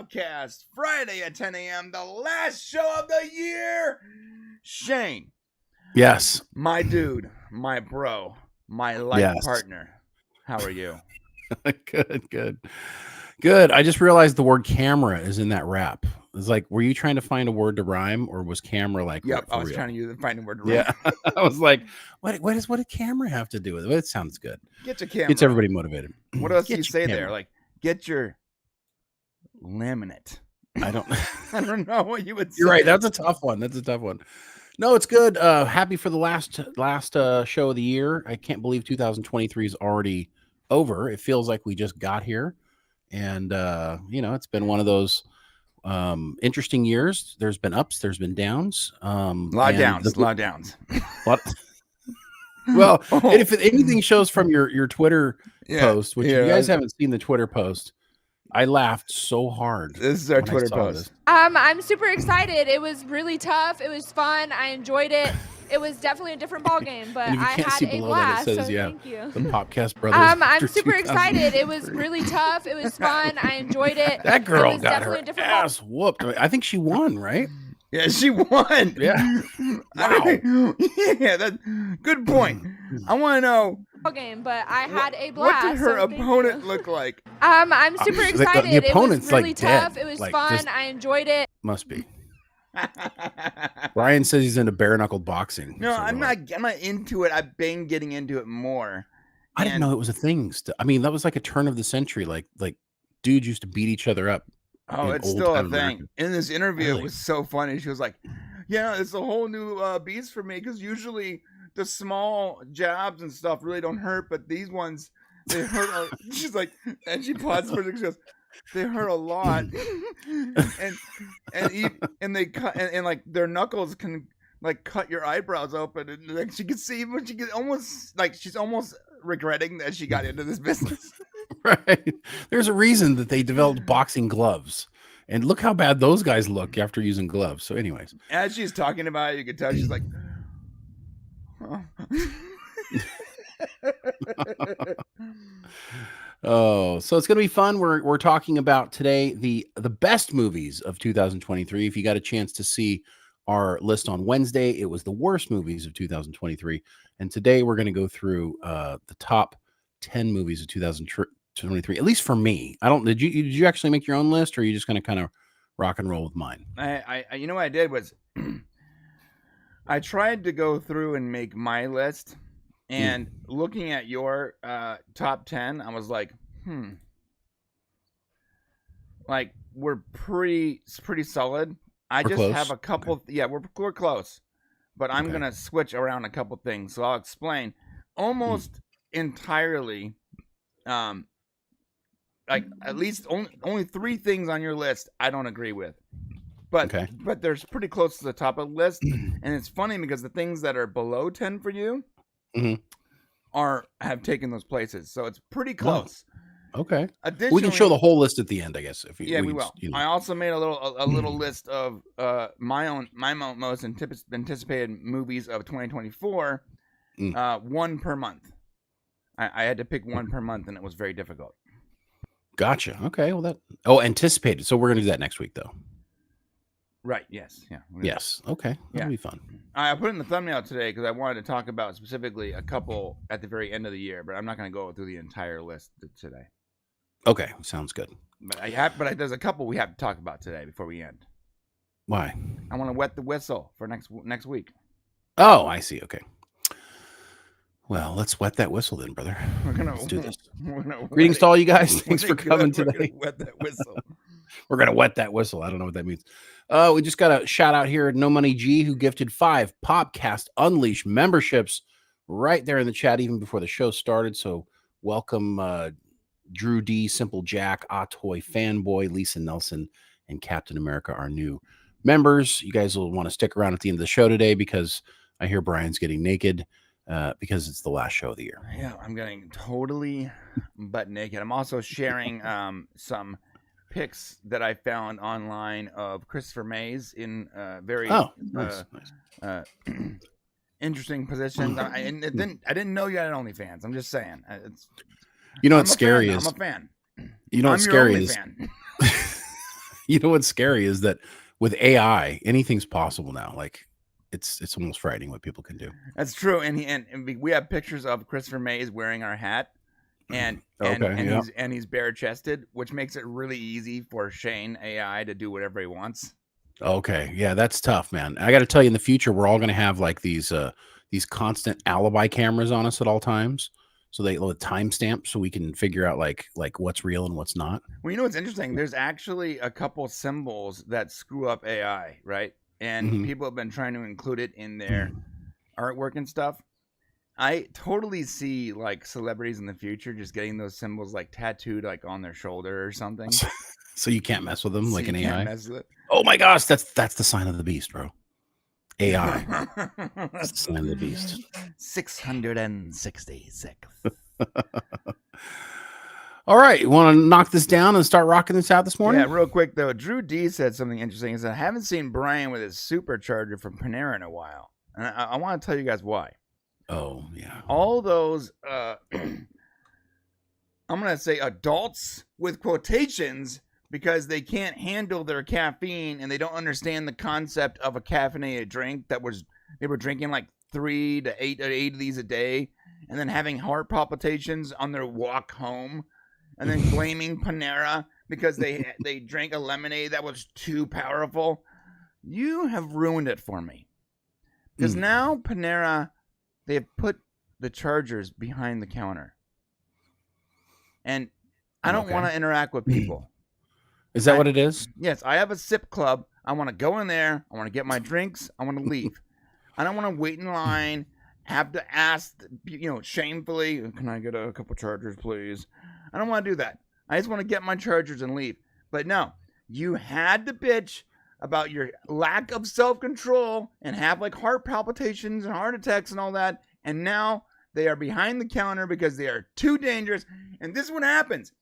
Popcast, Friday at 10 a.m., the last show of the year. Shane. Yes. My dude, my bro, my life partner. How are you? Good. I just realized the word camera is in that rap. It's like, were you trying to find a word to rhyme, or was camera like? Yep, I was real? trying to find a word to rhyme. Yeah, I was like, what does a camera have to do with it? It sounds good. Get your camera. Gets everybody motivated. What else do you say there? Like, get your laminate. I don't know what you would say. You're right. That's a tough one. No, it's good. Happy for the last show of the year. I can't believe 2023 is already over. It feels like we just got here. And, it's been one of those interesting years. There's been ups, there's been downs. A lot of downs. Well, and if anything shows from your Twitter post, which you guys haven't seen the Twitter post, I laughed so hard. This is our Twitter post. I'm super excited. It was really tough. It was fun. I enjoyed it. It was definitely a different ball game, but I had a blast. That, it says, so thank you. The Popcast brothers. I'm super excited. It was really tough. It was fun. I enjoyed it. That girl got her ass whooped. I think she won, right? Yeah, she won. Yeah. Wow. That's good point. I want to know. Game, but I had a blast. What did her opponent look like? I'm super excited. The opponent's it was really tough. It was fun. I enjoyed it. Must be. Brian says he's into bare knuckled boxing. No, so I'm not into it. I've been getting into it more. I didn't know it was a thing. I mean, that was like a turn of the century. Like dudes used to beat each other up. Oh, it's still a thing. In this interview, It was so funny. She was like, "Yeah, it's a whole new beast for me because usually the small jabs and stuff really don't hurt, but these ones they hurt." She's like, and she pauses for a second. She goes, "They hurt a lot," and they cut and like their knuckles can like cut your eyebrows open, and like she could see, but she could almost like she's almost regretting that she got into this business. Right. There's a reason that they developed boxing gloves. And look how bad those guys look after using gloves. So anyways. As she's talking about it, you can tell she's like, oh, so it's going to be fun. We're talking about today the best movies of 2023. If you got a chance to see our list on Wednesday, it was the worst movies of 2023. And today we're going to go through the top 10 movies of 2023, at least for me. Did you actually make your own list, or are you just going to kind of rock and roll with mine? I you know what I did was I tried to go through and make my list, and looking at your top 10, I was like, like we're pretty solid. We're just close. Have a couple. Okay. Yeah, we're close, but I'm gonna switch around a couple things. So I'll explain. Almost entirely, like at least only 3 things on your list I don't agree with, but there's pretty close to the top of the list, and it's funny because the things that are below 10 for you have taken those places, so it's pretty close. Okay. Additionally, we can show the whole list at the end, I guess. We will. I also made a little list of my most anticipated movies of 2024, 1 per month. I had to pick 1 per month, and it was very difficult. Gotcha. Okay. Well, anticipated. So we're gonna do that next week, though. Right. Yes. Yeah. Yes. Okay. That'll be fun. I put it in the thumbnail today because I wanted to talk about specifically a couple at the very end of the year, but I'm not going to go through the entire list today. Okay. Sounds good. But there's a couple we have to talk about today before we end. Why? I want to wet the whistle for next week. Oh, I see. Okay. Well, let's wet that whistle then, brother. Let's do this. Greetings to all you guys. Thanks for coming today. Wet that whistle. We're going to wet that whistle. I don't know what that means. We just got a shout out here at No Money G, who gifted 5 Popcast Unleashed memberships right there in the chat, even before the show started. So welcome, Drew D, Simple Jack, Atoy Fanboy, Lisa Nelson, and Captain America, our new members. You guys will want to stick around at the end of the show today because I hear Brian's getting naked. Because it's the last show of the year. Yeah, I'm getting totally butt naked. I'm also sharing some pics that I found online of Christopher Mays in very nice. interesting positions. I didn't know you had an OnlyFans. I'm just saying. You know what's scary is I'm a fan. You know what's scary is You know what's scary is that with AI, anything's possible now. Like it's almost frightening what people can do. That's true. And we have pictures of Christopher Mays wearing our hat. And he's bare chested, which makes it really easy for Shane AI to do whatever he wants. Okay. Yeah, that's tough, man. I got to tell you, in the future, we're all going to have like these constant alibi cameras on us at all times. So they will timestamp so we can figure out like what's real and what's not. Well, you know what's interesting? There's actually a couple symbols that screw up AI, right? And people have been trying to include it in their artwork and stuff. I totally see like celebrities in the future just getting those symbols like tattooed like on their shoulder or something. So you can't mess with them like an AI. Mess with it. Oh my gosh, that's the sign of the beast, bro. AI. That's the sign of the beast. 666. All right, you want to knock this down and start rocking this out this morning? Yeah, real quick though. Drew D said something interesting. He said, I haven't seen Brian with his supercharger from Panera in a while. And I want to tell you guys why. Oh, yeah. All those, I'm going to say adults with quotations because they can't handle their caffeine and they don't understand the concept of a caffeinated drink they were drinking like 3 to 8 of these a day and then having heart palpitations on their walk home and then blaming Panera because they drank a lemonade that was too powerful. You have ruined it for me. Because now Panera... they have put the chargers behind the counter. And I don't want to interact with people. Is that what it is? Yes, I have a sip club. I want to go in there. I want to get my drinks. I want to leave. I don't want to wait in line, have to ask, shamefully, can I get a couple chargers, please? I don't want to do that. I just want to get my chargers and leave. But no, you had to bitch about your lack of self-control and have like heart palpitations and heart attacks and all that. And now they are behind the counter because they are too dangerous. And this is what happens.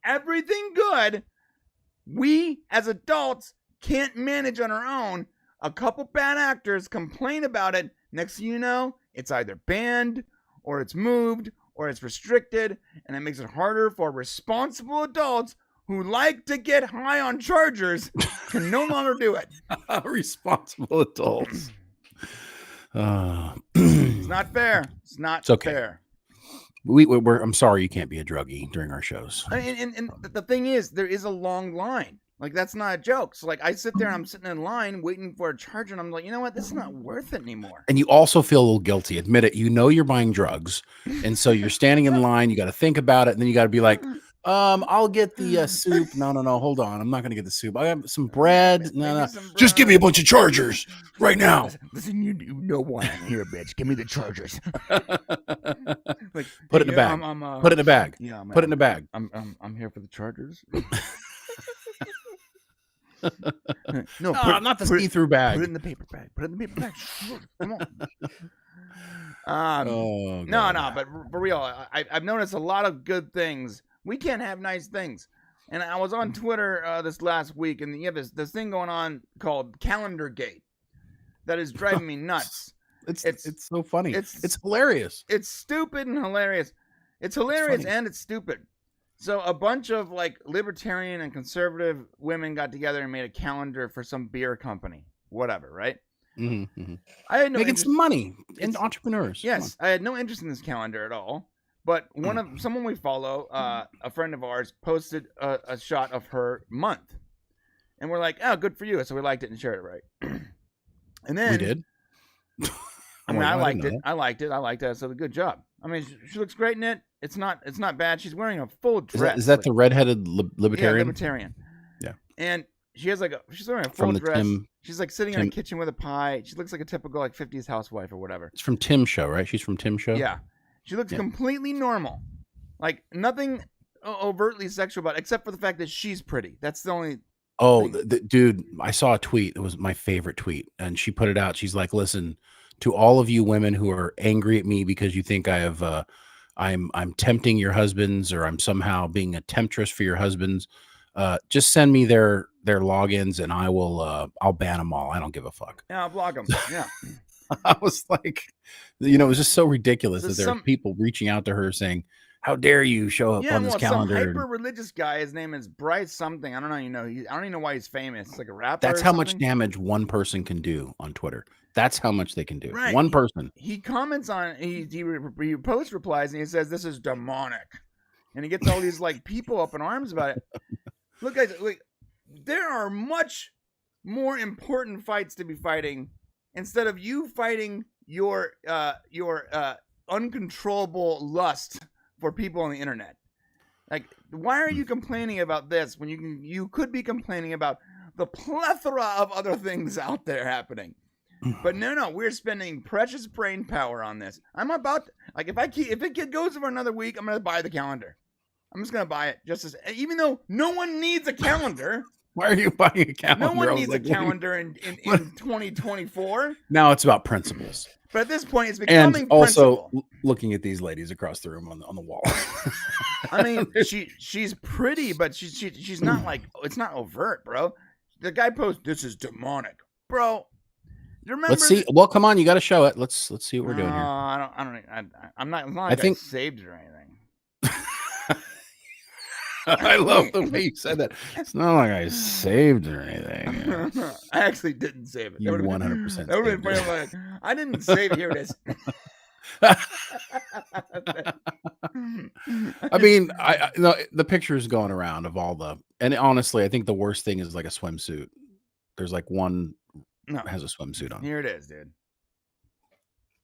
Everything good, we as adults can't manage on our own. A couple bad actors complain about it. Next thing you know, it's either banned or it's moved or it's restricted. And it makes it harder for responsible adults who like to get high on chargers can no longer do it. Responsible adults. It's not fair. It's not fair. I'm sorry you can't be a druggie during our shows. And the thing is, there is a long line. Like, that's not a joke. So, like, I sit there and I'm sitting in line waiting for a charger, and I'm like, you know what? This is not worth it anymore. And you also feel a little guilty. Admit it. You know you're buying drugs. And so you're standing in line. You got to think about it. And then you got to be like, I'll get the soup. No. Hold on. I'm not going to get the soup. I have some bread. No. Just give me a bunch of chargers right now. Listen, you know why I'm here, bitch. Give me the chargers. Like, put it in a bag. Put it in a bag. Yeah, put it in a bag. I'm here for the chargers. No, not the see-through bag. Put it in the paper bag. Put it in the paper bag. Come on. No, but for real, I've noticed a lot of good things. We can't have nice things. And I was on Twitter this last week, and you have this thing going on called Calendar Gate that is driving me nuts. It's so funny. It's hilarious. It's stupid and hilarious. It's hilarious and it's stupid. So a bunch of like libertarian and conservative women got together and made a calendar for some beer company, whatever, right? Mm-hmm. I had no making some money and entrepreneurs. Yes, I had no interest in this calendar at all. But someone we follow, a friend of ours, posted a shot of her month, and we're like, "Oh, good for you!" So we liked it and shared it, right? And then we did. I liked it. I liked it. So good job. I mean, she looks great in it. It's not bad. She's wearing a full dress. Is that the redheaded libertarian? Yeah, libertarian. Yeah. And she has she's wearing a full dress. She's like sitting in a kitchen with a pie. She looks like a typical like 50s housewife or whatever. It's from Tim's show, right? She's from Tim's show. Yeah. She looks completely normal. Like nothing overtly sexual about it, except for the fact that she's pretty. That's the only dude, I saw a tweet. It was my favorite tweet. And she put it out. She's like, listen, to all of you women who are angry at me because you think I have I'm tempting your husbands or I'm somehow being a temptress for your husbands, just send me their logins and I'll ban them all. I don't give a fuck. Yeah, I'll block them. Yeah. I was like, it was just so ridiculous that there are people reaching out to her saying, How dare you show up on this calendar? Some hyper religious guy. His name is Bryce something. I don't know. I don't even know why he's famous. It's like a rapper. That's how much damage one person can do on Twitter. That's how much they can do. Right. One person. He comments on. He post replies and he says this is demonic, and he gets all these like people up in arms about it. Look, guys, there are much more important fights to be fighting instead of you fighting your uncontrollable lust for people on the internet. Like, why are you complaining about this when you could be complaining about the plethora of other things out there happening? But no, we're spending precious brain power on this. I'm about to, like, if it goes for another week, I'm gonna buy the calendar. I'm just gonna buy it even though no one needs a calendar. Why are you buying a calendar? No one needs a calendar in 2024. Now it's about principles. But at this point, it's becoming and also principle. Looking at these ladies across the room on the wall. I mean, she's pretty, but she's not like, it's not overt, bro. The guy posts, "This is demonic, bro." Remember? Let's see. Well, come on, you got to show it. Let's see what we're doing here. I'm not. It's not like I saved it or anything. I love the way you said that. It's not like I saved or anything. I actually didn't save it. You 100%. That would have been funny. Like, I didn't save it. Here it is. I mean, the pictures going around of all the, and honestly, I think the worst thing is like a swimsuit. There's like one has a swimsuit on. Here it is, dude.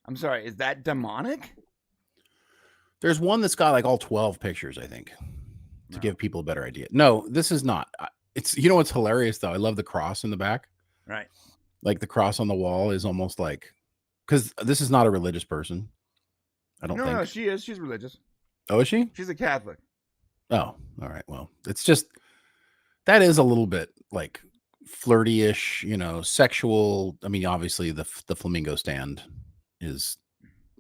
I'm sorry. Is that demonic? There's one that's got like all 12 pictures, I think. To give people a better idea. No, this is not. It's, you know what's hilarious though? I love the cross in the back. Right. Like the cross on the wall is almost like, because this is not a religious person. I don't think. No, she is. She's religious. Oh, is she? She's a Catholic. Oh, all right. Well, it's just, that is a little bit like flirty-ish, you know, sexual. I mean, obviously the flamingo stand is,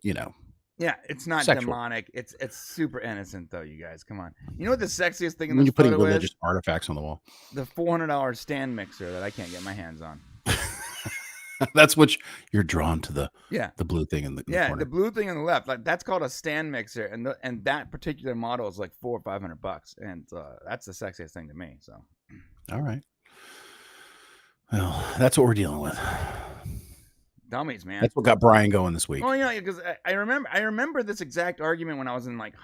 you know. Yeah, it's not sexual. Demonic. It's super innocent though, you guys. Come on. You know what the sexiest thing in when this you're putting photo religious is? artifacts on the wall. The $400 stand mixer that I can't get my hands on. That's what you're drawn to the blue thing in the corner. The blue thing on the left. Like that's called a stand mixer, and that particular model is like $400 or $500, and that's the sexiest thing to me. So, all right. Well, that's what we're dealing with. Dummies, man. That's what got Brian going this week. Well, you know, because I remember this exact argument when I was in like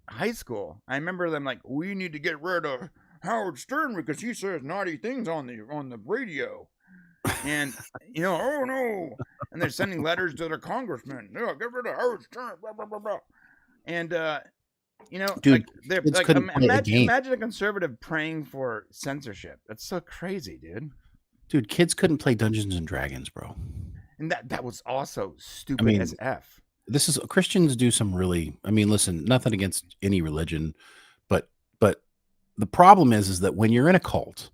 high school. I remember them like, we need to get rid of Howard Stern because he says naughty things on the radio, and you know, oh no, and they're sending letters to their congressman. No, get rid of Howard Stern. Blah blah blah blah. And you know, dude, like, they're like, imagine a conservative praying for censorship. That's so crazy, dude. Dude, kids couldn't play Dungeons and Dragons, bro. And that was also stupid as F. This is, Christians do some really, I mean, listen, nothing against any religion, but the problem is that when you're in a cult.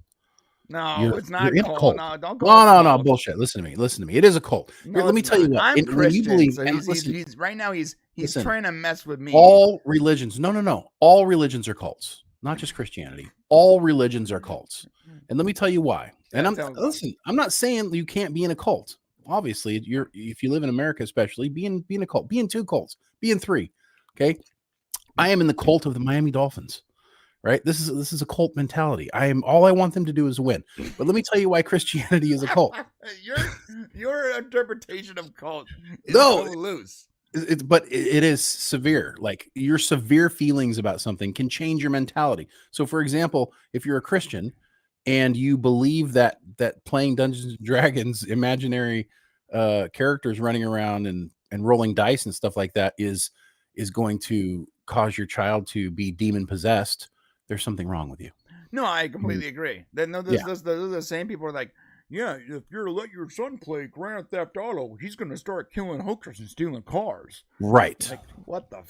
No, it's not a cult. No, don't go. No, bullshit. Listen to me. It is a cult. No, let me tell you what. I'm Christian, believe, so he's right now he's trying to mess with me. All religions, no. All religions are cults, not just Christianity. All religions are cults. And let me tell you why. And I'm not saying you can't be in a cult. Obviously, if you live in America, especially, be in a cult, be in 2 cults, be in 3. Okay. I am in the cult of the Miami Dolphins. Right? This is a cult mentality. All I want them to do is win. But let me tell you why Christianity is a cult. your interpretation of cult is so loose. But it is severe. Like your severe feelings about something can change your mentality. So, for example, if you're a Christian and you believe that playing Dungeons and Dragons, imaginary characters running around and rolling dice and stuff like that is going to cause your child to be demon possessed, there's something wrong with you. No, I completely agree. Those are the same people are like, yeah, if you're to let your son play Grand Theft Auto, he's going to start killing hookers and stealing cars. Right. Like, what the?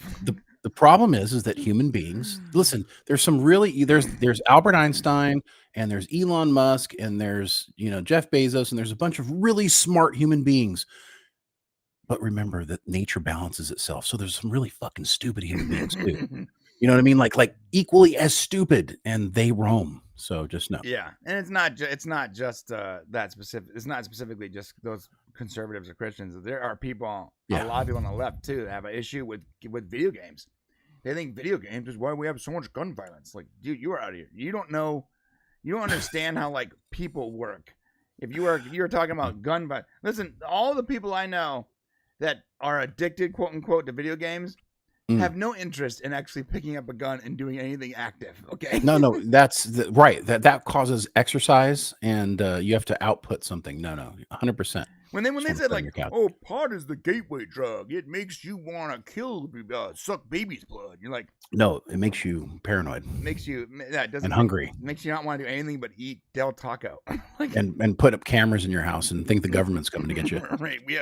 The problem is that human beings, listen, there's Albert Einstein and there's Elon Musk and there's, Jeff Bezos, and there's a bunch of really smart human beings. But remember that nature balances itself. So there's some really fucking stupid human beings too. You know what I mean? Like equally as stupid, and they roam. So just know. Yeah, and it's not just that specific. It's not specifically just those conservatives or Christians. There are people, a lot of people on the left too, that have an issue with video games. They think video games is why we have so much gun violence. Like, dude, you are out of here. You don't understand how like people work. If you're talking about gun violence, listen, all the people I know that are addicted, quote unquote, to video games have no interest in actually picking up a gun and doing anything active. Okay. No, that's right. That causes exercise, and you have to output something. No, 100%. When they said like, oh, pot is the gateway drug, it makes you want to kill, suck baby's blood. You're like, no, it makes you paranoid. And hungry. Makes you not want to do anything but eat Del Taco. Like, and put up cameras in your house and think the government's coming to get you. Right. We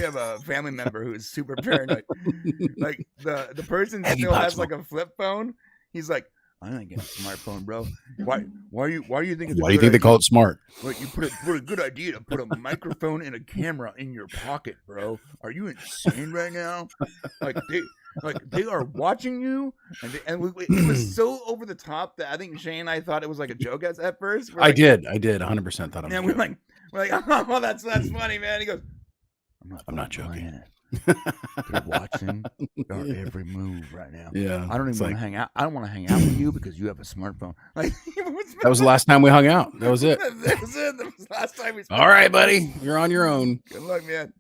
have a family member who is super paranoid. Like the person still has like a flip phone. He's like, I ain't getting a smartphone, bro. Why do you think they call it smart? Like, you put a good idea to put a microphone and a camera in your pocket, bro. Are you insane right now? They are watching you, and it was so over the top that I think Shane and I thought it was like a joke at first. I did 100% thought it was. And we're like, oh, that's funny, man. He goes, I'm not joking. They're watching our every move right now. Yeah, I don't even want to hang out. I don't want to hang out with you because you have a smartphone. Like, that was the last time we hung out. That was it. That was the last time we. All right, buddy, you're on your own. Good luck, man.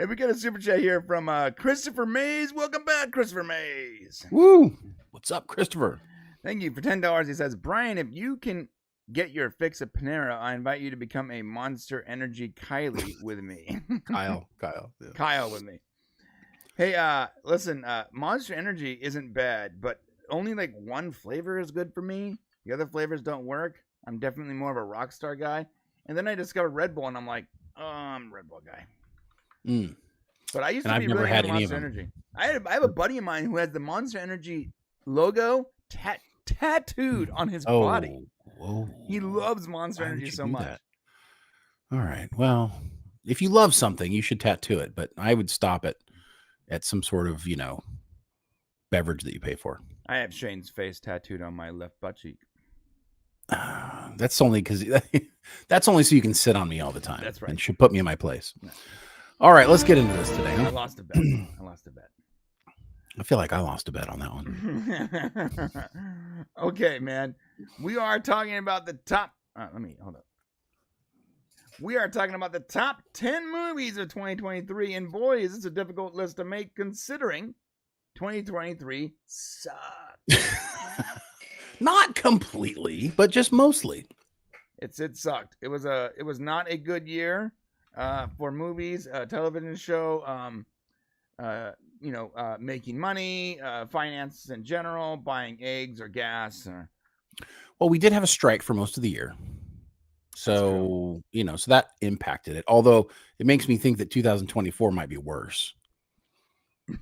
And we got a super chat here from Christopher Mays. Welcome back, Christopher Mays. Woo! What's up, Christopher? Thank you for $10. He says, Brian, if you can get your fix at Panera, I invite you to become a Monster Energy Kylie with me. Kyle. Yeah. Kyle with me. Hey, listen, Monster Energy isn't bad, but only like one flavor is good for me. The other flavors don't work. I'm definitely more of a Rockstar guy. And then I discovered Red Bull, and I'm like, oh, I'm a Red Bull guy. But I used to be really into Monster Energy. I have a buddy of mine who has the Monster Energy logo tattooed on his body. Whoa. He loves Monster Energy so much. That? All right. Well, if you love something, you should tattoo it. But I would stop it at some sort of, beverage that you pay for. I have Shane's face tattooed on my left butt cheek. That's only so you can sit on me all the time. That's right. And should put me in my place. No. All right, let's get into this today. Huh? I lost a bet. I feel like I lost a bet on that one. Okay, man. We are talking about the top. Hold up. We are talking about the top 10 movies of 2023. And boy, is this a difficult list to make considering 2023 sucked. Not completely, but just mostly. It sucked. It was not a good year for movies, television show, making money, finances in general, buying eggs or gas. Well, we did have a strike for most of the year. So, so that impacted it. Although it makes me think that 2024 might be worse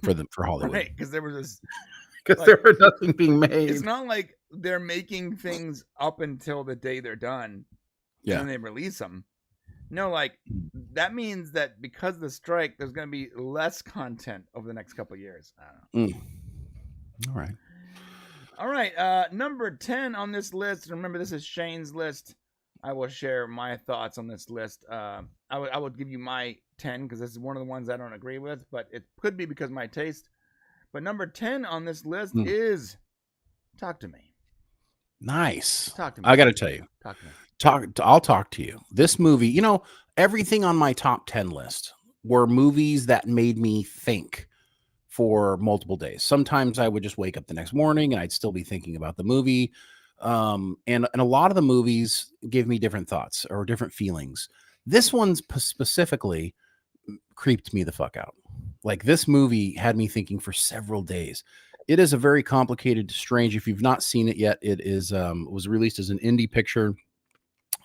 for Hollywood. Right, because there was there was nothing being made. It's not like they're making things up until the day they're done. Yeah. And they release them. No, that means that because of the strike, there's going to be less content over the next couple of years. I don't know. All right. Number 10 on this list. Remember, this is Shane's list. I will share my thoughts on this list. I would give you my 10 because this is one of the ones I don't agree with, but it could be because of my taste. But number 10 on this list is Talk to Me. Nice. Talk to me. I got to tell you. Talk to me. I'll talk to you. This movie, everything on my top 10 list were movies that made me think for multiple days. Sometimes I would just wake up the next morning and I'd still be thinking about the movie. And a lot of the movies give me different thoughts or different feelings. This one specifically creeped me the fuck out. Like, this movie had me thinking for several days. It is a very complicated, strange. If you've not seen it yet, it is was released as an indie picture.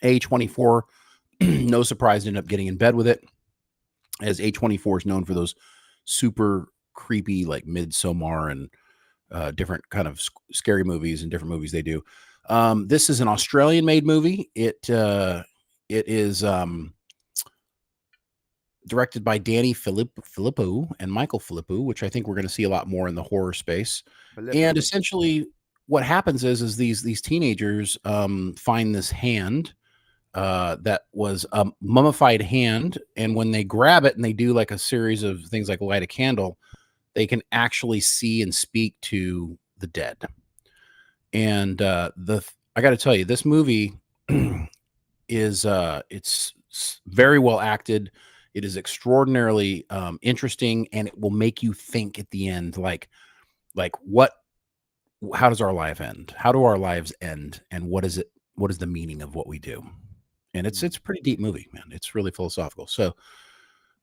A24, no surprise, ended up getting in bed with it, as A24 is known for those super creepy, like Midsommar and different kind of scary movies and different movies they do. This is an Australian-made movie. It is directed by Danny Filippo and Michael Filippo, which I think we're going to see a lot more in the horror space. And essentially, what happens is these teenagers find this hand that was a mummified hand, and when they grab it and they do like a series of things like light a candle, they can actually see and speak to the dead. And I got to tell you, this movie is it's very well acted. It is extraordinarily interesting, and it will make you think at the end, like how does our life end? How do our lives end? And what is it? What is the meaning of what we do? And it's a pretty deep movie, man. It's really philosophical. So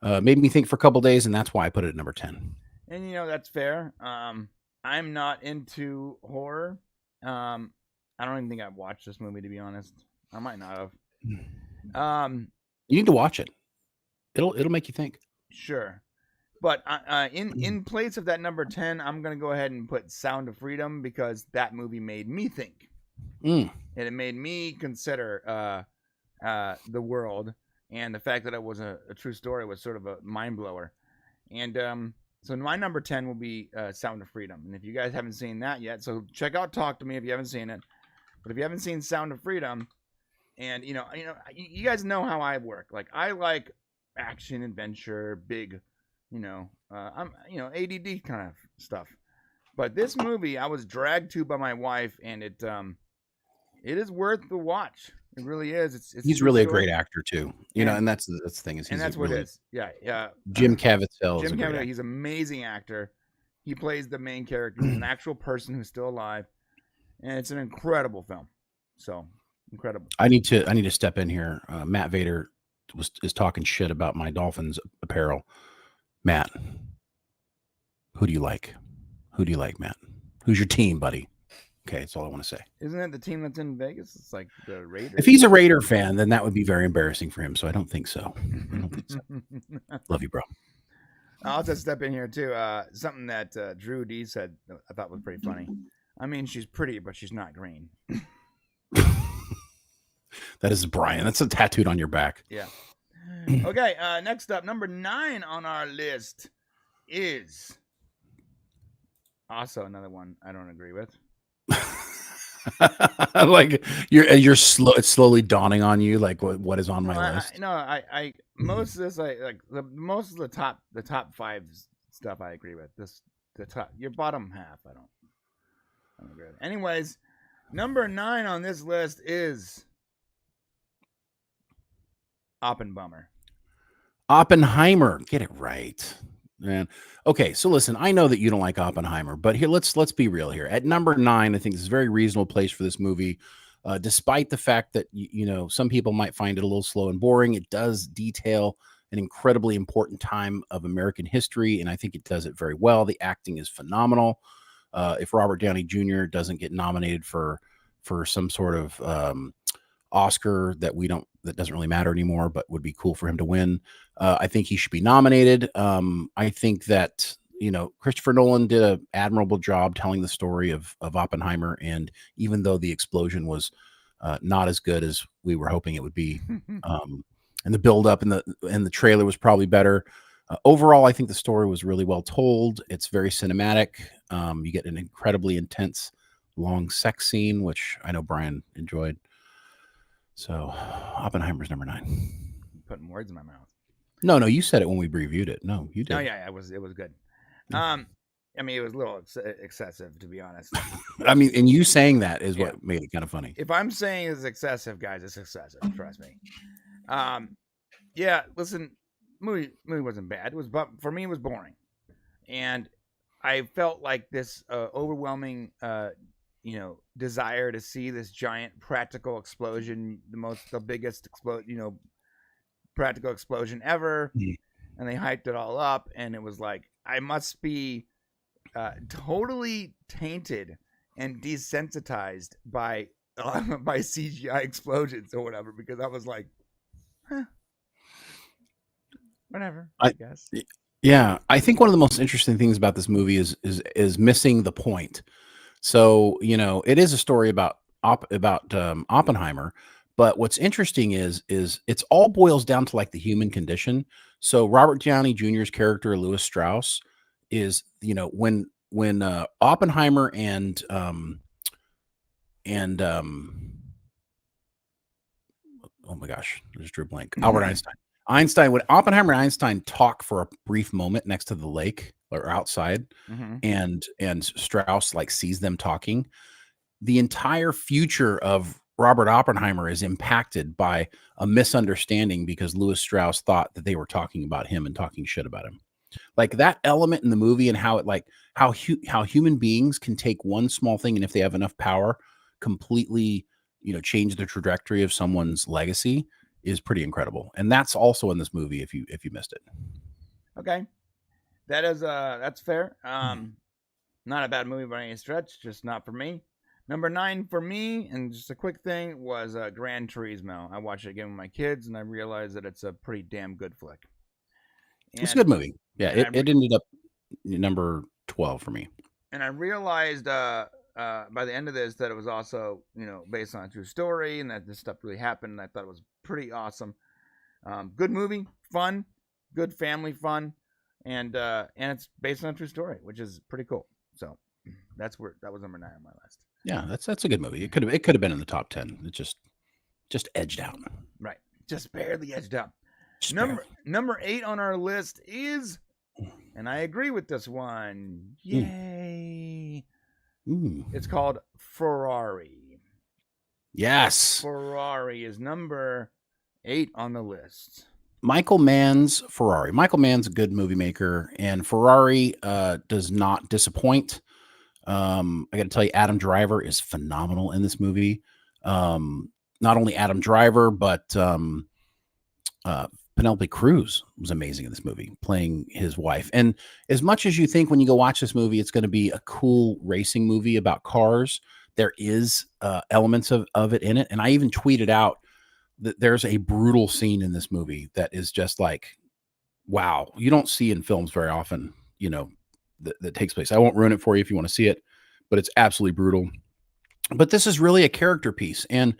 made me think for a couple days, and that's why I put it at number 10. And that's fair. I'm not into horror. I don't even think I've watched this movie, to be honest. I might not have. You need to watch it. It'll make you think. Sure. But in place of that number 10, I'm going to go ahead and put Sound of Freedom, because that movie made me think. And it made me consider the world, and the fact that it was a true story was sort of a mind blower. And so my number 10 will be Sound of Freedom. And if you guys haven't seen that yet, so check out Talk to Me if you haven't seen it. But if you haven't seen Sound of Freedom, and you guys know how I work. Like, I like action, adventure, big, I'm ADD kind of stuff. But this movie I was dragged to by my wife, and it is worth the watch. It really is. He's really a great actor too, and that's the thing is, and that's what it is. Yeah. Jim Caviezel. Jim Caviezel, he's an amazing actor. He plays the main character. He's an actual person who's still alive, and it's an incredible film. So incredible. I need to step in here. Matt Vader is talking shit about my Dolphins apparel. Matt, who do you like? Matt? Who's your team, buddy? Okay, that's all I want to say. Isn't it the team that's in Vegas? It's like the Raiders. If he's a Raider fan, then that would be very embarrassing for him. So I don't think so. Love you, bro. I'll just step in here too. Something that Drew D said I thought was pretty funny. I mean, she's pretty, but she's not green. That is Brian. That's a tattooed on your back. Yeah. Okay. Next up, number 9 on our list is also another one I don't agree with. Like you're slow. It's slowly dawning on you, like what is on my list. I most of this most of the top 5 stuff I agree with. Your bottom half I don't agree with. Anyways, number 9 on this list is Oppenheimer. Get it right, man. Okay, so listen, I know that you don't like Oppenheimer, but here let's be real here. At number 9, I think this is a very reasonable place for this movie, despite the fact that some people might find it a little slow and boring. It does detail an incredibly important time of American history, and I think it does it very well. The acting is phenomenal. If Robert Downey Jr. doesn't get nominated for some sort of Oscar that doesn't really matter anymore, but would be cool for him to win, I think he should be nominated. I think that Christopher Nolan did an admirable job telling the story of Oppenheimer, and even though the explosion was not as good as we were hoping it would be, and the build up and the trailer was probably better, overall I think the story was really well told. It's very cinematic. You get an incredibly intense long sex scene, which I know Brian enjoyed. So Oppenheimer's number 9. Putting words in my mouth. No, you said it when we reviewed it. No, you did. No, yeah, it was good. I mean, it was a little excessive, to be honest. I mean, and you saying that is what made it kind of funny. If I'm saying it's excessive, guys, it's excessive. Trust me. Yeah, listen, movie wasn't bad. But for me, it was boring, and I felt like this overwhelming, desire to see this giant practical explosion, the biggest practical explosion ever, and they hyped it all up, and it was like I must be totally tainted and desensitized by CGI explosions or whatever, because I was like, whatever, I guess. Yeah, I think one of the most interesting things about this movie is missing the point. So it is a story about Oppenheimer, but what's interesting is it's all boils down to like the human condition. So Robert Downey Jr.'s character Louis Strauss is when Oppenheimer and oh my gosh, I just drew a blank. Albert Einstein. When Oppenheimer and Einstein talk for a brief moment next to the lake, or outside, Mm-hmm. and Strauss like sees them talking. The entire future of Robert Oppenheimer is impacted by a misunderstanding because Louis Strauss thought that they were talking about him and talking shit about him. Like that element in the movie and how it like how human beings can take one small thing and if they have enough power, completely, change the trajectory of someone's legacy is pretty incredible. And that's also in this movie if you missed it. Okay. That's fair. Not a bad movie by any stretch, just not for me. Number 9 for me, and just a quick thing, was Gran Turismo. I watched it again with my kids, and I realized that it's a pretty damn good flick. It's a good movie. Yeah, it ended up number 12 for me. And I realized by the end of this that it was also, based on a true story, and that this stuff really happened. And I thought it was pretty awesome. Good movie, fun, good family fun, and it's based on a true story, which is pretty cool. So that was number 9 on my list. Yeah, that's a good movie. It could have been in the top 10. It just edged out. Right, just barely edged out. Number 8 on our list is, and I agree with this one. Yay! It's called Ferrari. Yes, Ferrari is number 8 on the list. Michael Mann's Ferrari. Michael Mann's a good movie maker, and Ferrari does not disappoint. I got to tell you, Adam Driver is phenomenal in this movie. Not only Adam Driver, but Penelope Cruz was amazing in this movie, playing his wife. And as much as you think when you go watch this movie, it's going to be a cool racing movie about cars, there is elements of it in it. And I even tweeted out that there's a brutal scene in this movie that is just like, wow, you don't see in films very often, that takes place. I won't ruin it for you if you want to see it, but it's absolutely brutal. But this is really a character piece. And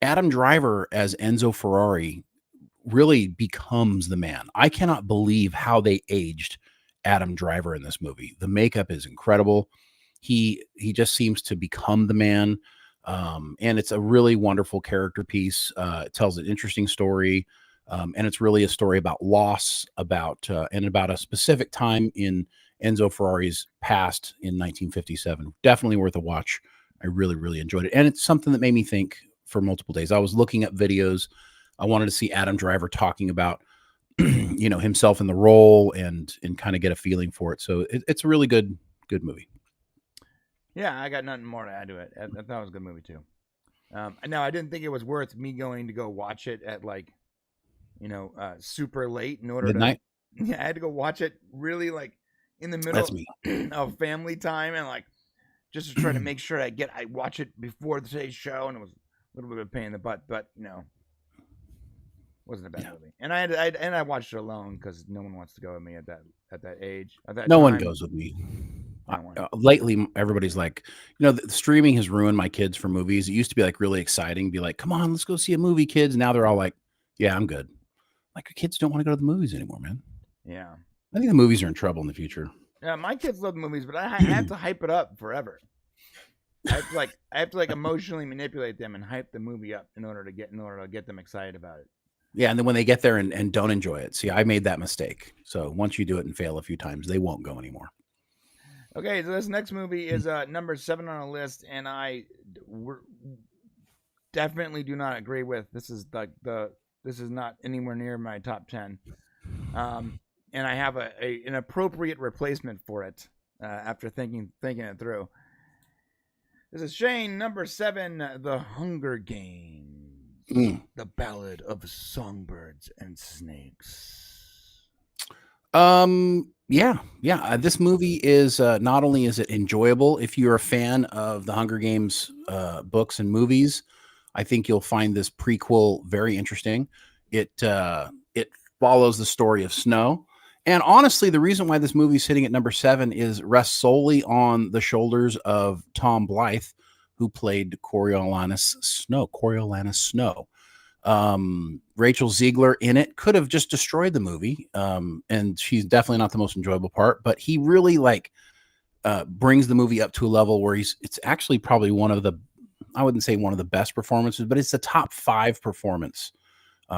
Adam Driver as Enzo Ferrari really becomes the man. I cannot believe how they aged Adam Driver in this movie. The makeup is incredible. He just seems to become the man. And it's a really wonderful character piece. It tells an interesting story. And it's really a story about loss, about a specific time in Enzo Ferrari's past in 1957. Definitely worth a watch. I really, really enjoyed it. And it's something that made me think for multiple days. I was looking up videos. I wanted to see Adam Driver talking about, himself in the role and kind of get a feeling for it. So it's a really good movie. Yeah, I got nothing more to add to it. I thought it was a good movie too. Now I didn't think it was worth me going to go watch it at super late in order Midnight? I had to go watch it really in the middle of family time and just to try to make sure I watch it before today's show, and it was a little bit of a pain in the butt, but wasn't a bad movie. And I watched it alone because no one wants to go with me at that age. No one goes with me. Lately, everybody's like, the streaming has ruined my kids for movies. It used to be really exciting, be like, come on, let's go see a movie, kids. Now they're all like, yeah, I'm good. Kids don't want to go to the movies anymore, man. Yeah. I think the movies are in trouble in the future. Yeah, my kids love the movies, but I have to hype it up forever. I have to emotionally manipulate them and hype the movie up in order to get them excited about it. Yeah, and then when they get there and don't enjoy it, see, I made that mistake. So once you do it and fail a few times, they won't go anymore. Okay, so this next movie is number 7 on the list, and I definitely do not agree with. This is this is not anywhere near my top 10, and I have an appropriate replacement for it after thinking it through. This is Shane, number 7, The Hunger Games. The Ballad of Songbirds and Snakes. Yeah. This movie is not only is it enjoyable, if you're a fan of the Hunger Games books and movies, I think you'll find this prequel very interesting. It follows the story of Snow. And honestly, the reason why this movie is sitting at number 7 rests solely on the shoulders of Tom Blythe, who played Coriolanus Snow. Rachel Ziegler in it could have just destroyed the movie. And she's definitely not the most enjoyable part, but he really brings the movie up to a level where it's actually probably I wouldn't say one of the best performances, but it's the top 5 performance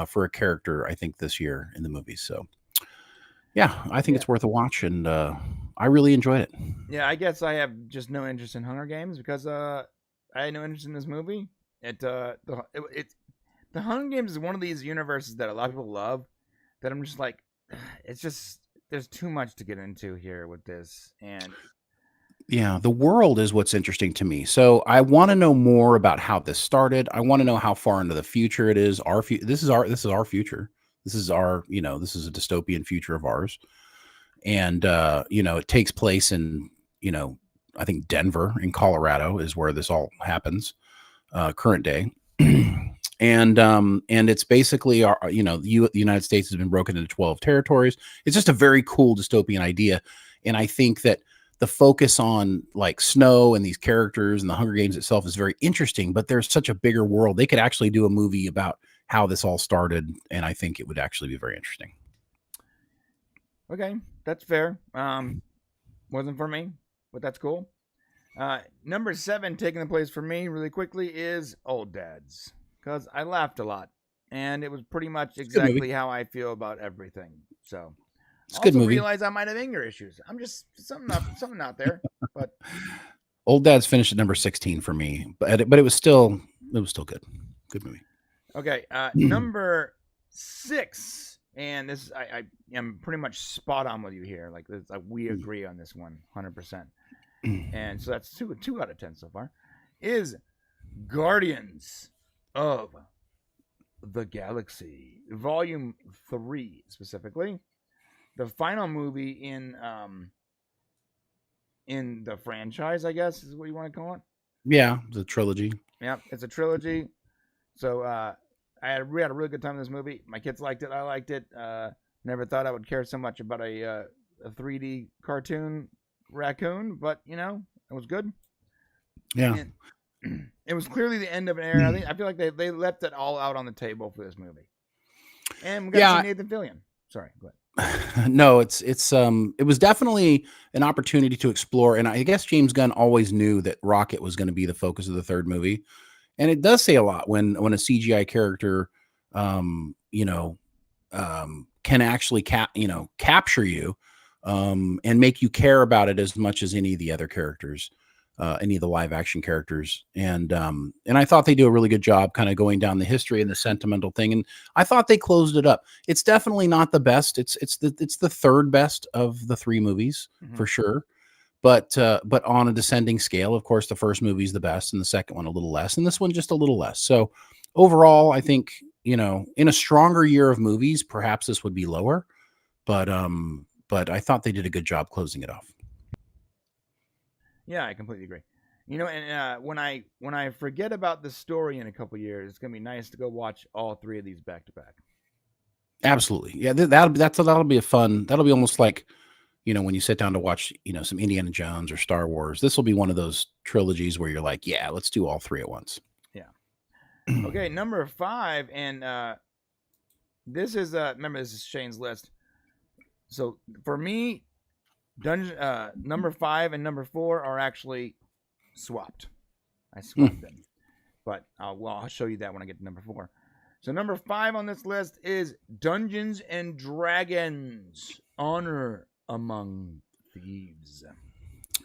for a character, I think, this year in the movie. So Yeah, I think it's worth a watch, and I really enjoyed it. Yeah, I guess I have just no interest in Hunger Games because I had no interest in this movie. The Hunger Games is one of these universes that a lot of people love. That I'm just like, it's just there's too much to get into here with this, and yeah, the world is what's interesting to me. So I want to know more about how this started. I want to know how far into the future it is. This is our future. This is our, this is a dystopian future of ours. And it takes place in, I think Denver in Colorado is where this all happens, current day. And it's basically our, the United States has been broken into 12 territories. It's just a very cool dystopian idea. And I think that the focus on like Snow and these characters and the Hunger Games itself is very interesting, but there's such a bigger world. They could actually do a movie about how this all started. And I think it would actually be very interesting. Okay, that's fair. Wasn't for me, but that's cool. Number 7 taking the place for me really quickly is Old Dads, because I laughed a lot, and it was pretty much exactly how I feel about everything. So it's a good movie. Realize I might have anger issues. I'm just something out there. But Old Dads finished at number 16 for me, but it was still good. Good movie. Okay, number 6, and this I am pretty much spot on with you here. Like we agree on this one, 100%. And so that's 2 out of 10 so far. Is Guardians of the Galaxy, Volume 3 specifically, the final movie in the franchise, I guess is what you want to call it. Yeah, the trilogy. Yeah, it's a trilogy. So we had a really good time in this movie. My kids liked it. I liked it. Never thought I would care so much about a 3D cartoon raccoon, but it was good. Yeah. And it was clearly the end of an era. I feel like they left it all out on the table for this movie. And we got to see Nathan Fillion. Sorry, go ahead. No, it was definitely an opportunity to explore, and I guess James Gunn always knew that Rocket was going to be the focus of the third movie, and it does say a lot when a CGI character, can actually capture you, and make you care about it as much as any of the other characters. Any of the live action characters. And I thought they do a really good job kind of going down the history and the sentimental thing. And I thought they closed it up. It's definitely not the best. It's the third best of the 3 movies for sure. But on a descending scale, of course, the first movie is the best and the second one a little less. And this one just a little less. So overall, I think, in a stronger year of movies, perhaps this would be lower, but I thought they did a good job closing it off. Yeah, I completely agree. And when I forget about the story in a couple years, it's gonna be nice to go watch all 3 of these back to back. Absolutely, yeah. That'll be a fun. That'll be almost like, when you sit down to watch, some Indiana Jones or Star Wars. This will be one of those trilogies where you're like, yeah, let's do all 3 at once. Yeah. Okay, number 5, and this is remember this is Shane's list. So for me, number 5 and number 4 are actually swapped. I swapped them, but I'll show you that when I get to number 4. So number 5 on this list is Dungeons and Dragons: Honor Among Thieves.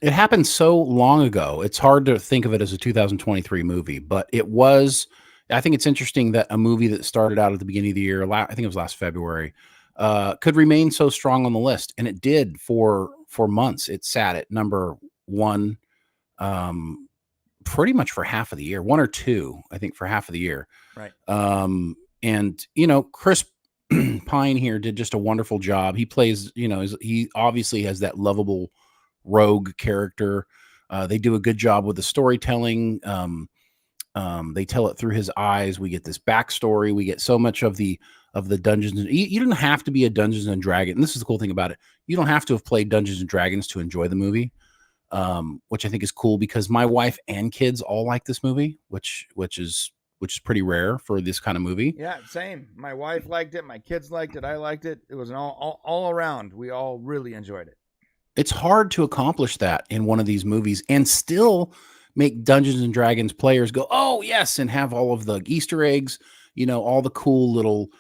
It happened so long ago. It's hard to think of it as a 2023 movie, but it was. I think it's interesting that a movie that started out at the beginning of the year, I think it was last February, could remain so strong on the list, and it did for months. It sat at number 1, pretty much for half of the year, 1 or 2, I think, for half of the year. Right. And Chris Pine here did just a wonderful job. He plays, he obviously has that lovable rogue character. They do a good job with the storytelling. They tell it through his eyes. We get this backstory. We get so much of the Dungeons. You don't have to be a Dungeons and Dragons. And this is the cool thing about it. You don't have to have played Dungeons and Dragons to enjoy the movie, which I think is cool because my wife and kids all like this movie, which is pretty rare for this kind of movie. Yeah, same. My wife liked it. My kids liked it. I liked it. It was an all around. We all really enjoyed it. It's hard to accomplish that in one of these movies and still make Dungeons and Dragons players go, oh yes, and have all of the Easter eggs, all the cool little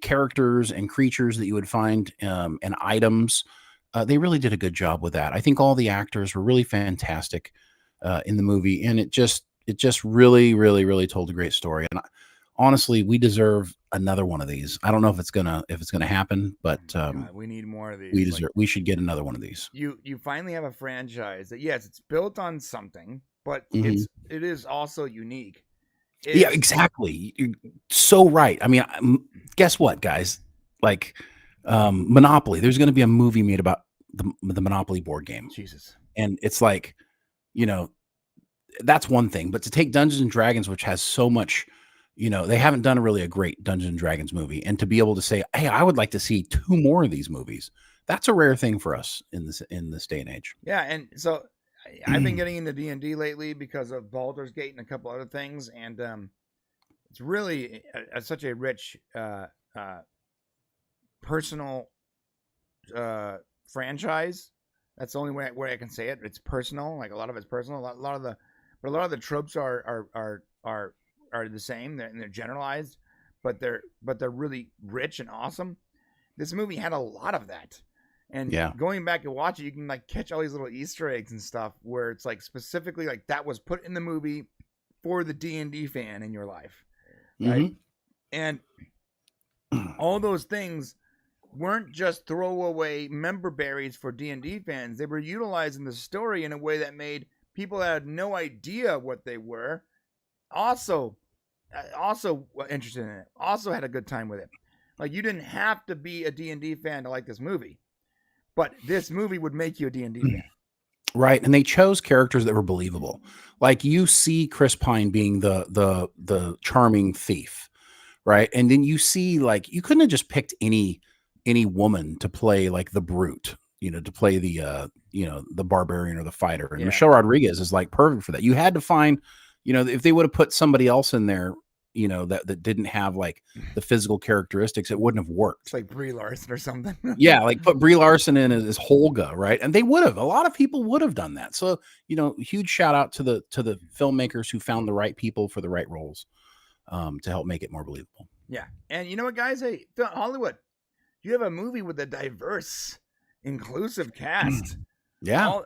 characters and creatures that you would find and items. They really did a good job with that. I think all the actors were really fantastic in the movie, and it just really told a great story. And honestly, we deserve another one of these. I don't know if it's gonna happen, but we need more of these. We should get another one of these. You finally have a franchise that, yes, it's built on something, but it is also unique. Yeah, exactly. You're so right. I mean, guess what, guys? Like Monopoly. There's going to be a movie made about the Monopoly board game. Jesus. And it's like, that's one thing. But to take Dungeons and Dragons, which has so much, they haven't done a great Dungeons and Dragons movie, and to be able to say, hey, I would like to see 2 more of these movies. That's a rare thing for us in this day and age. Yeah, and so I've been getting into D&D lately because of Baldur's Gate and a couple other things, and it's really such a rich personal franchise. That's the only way I can say it. It's personal. Like, a lot of it's personal. A lot of the tropes are the same. They're generalized, but they're really rich and awesome. This movie had a lot of that. And going back and watch it, you can like catch all these little Easter eggs and stuff where it's like specifically like that was put in the movie for the D&D fan in your life, right? And all those things weren't just throwaway member berries for D&D fans. They were utilizing the story in a way that made people that had no idea what they were also interested in it, also had a good time with it. Like, you didn't have to be a D&D fan to like this movie. But this movie would make you a D&D fan. Right. And they chose characters that were believable. Like, you see Chris Pine being the charming thief, right? And then you see, like, you couldn't have just picked any woman to play like the brute, to play the the barbarian or the fighter. And Michelle Rodriguez is like perfect for that. You had to find, if they would have put somebody else in there, that didn't have like the physical characteristics, it wouldn't have worked. It's like Brie Larson or something. Yeah, like put Brie Larson in as Holga, right? And they would have. A lot of people would have done that. So, huge shout out to the filmmakers who found the right people for the right roles to help make it more believable. Yeah. And you know what, guys? Hey, Hollywood, you have a movie with a diverse, inclusive cast. Yeah.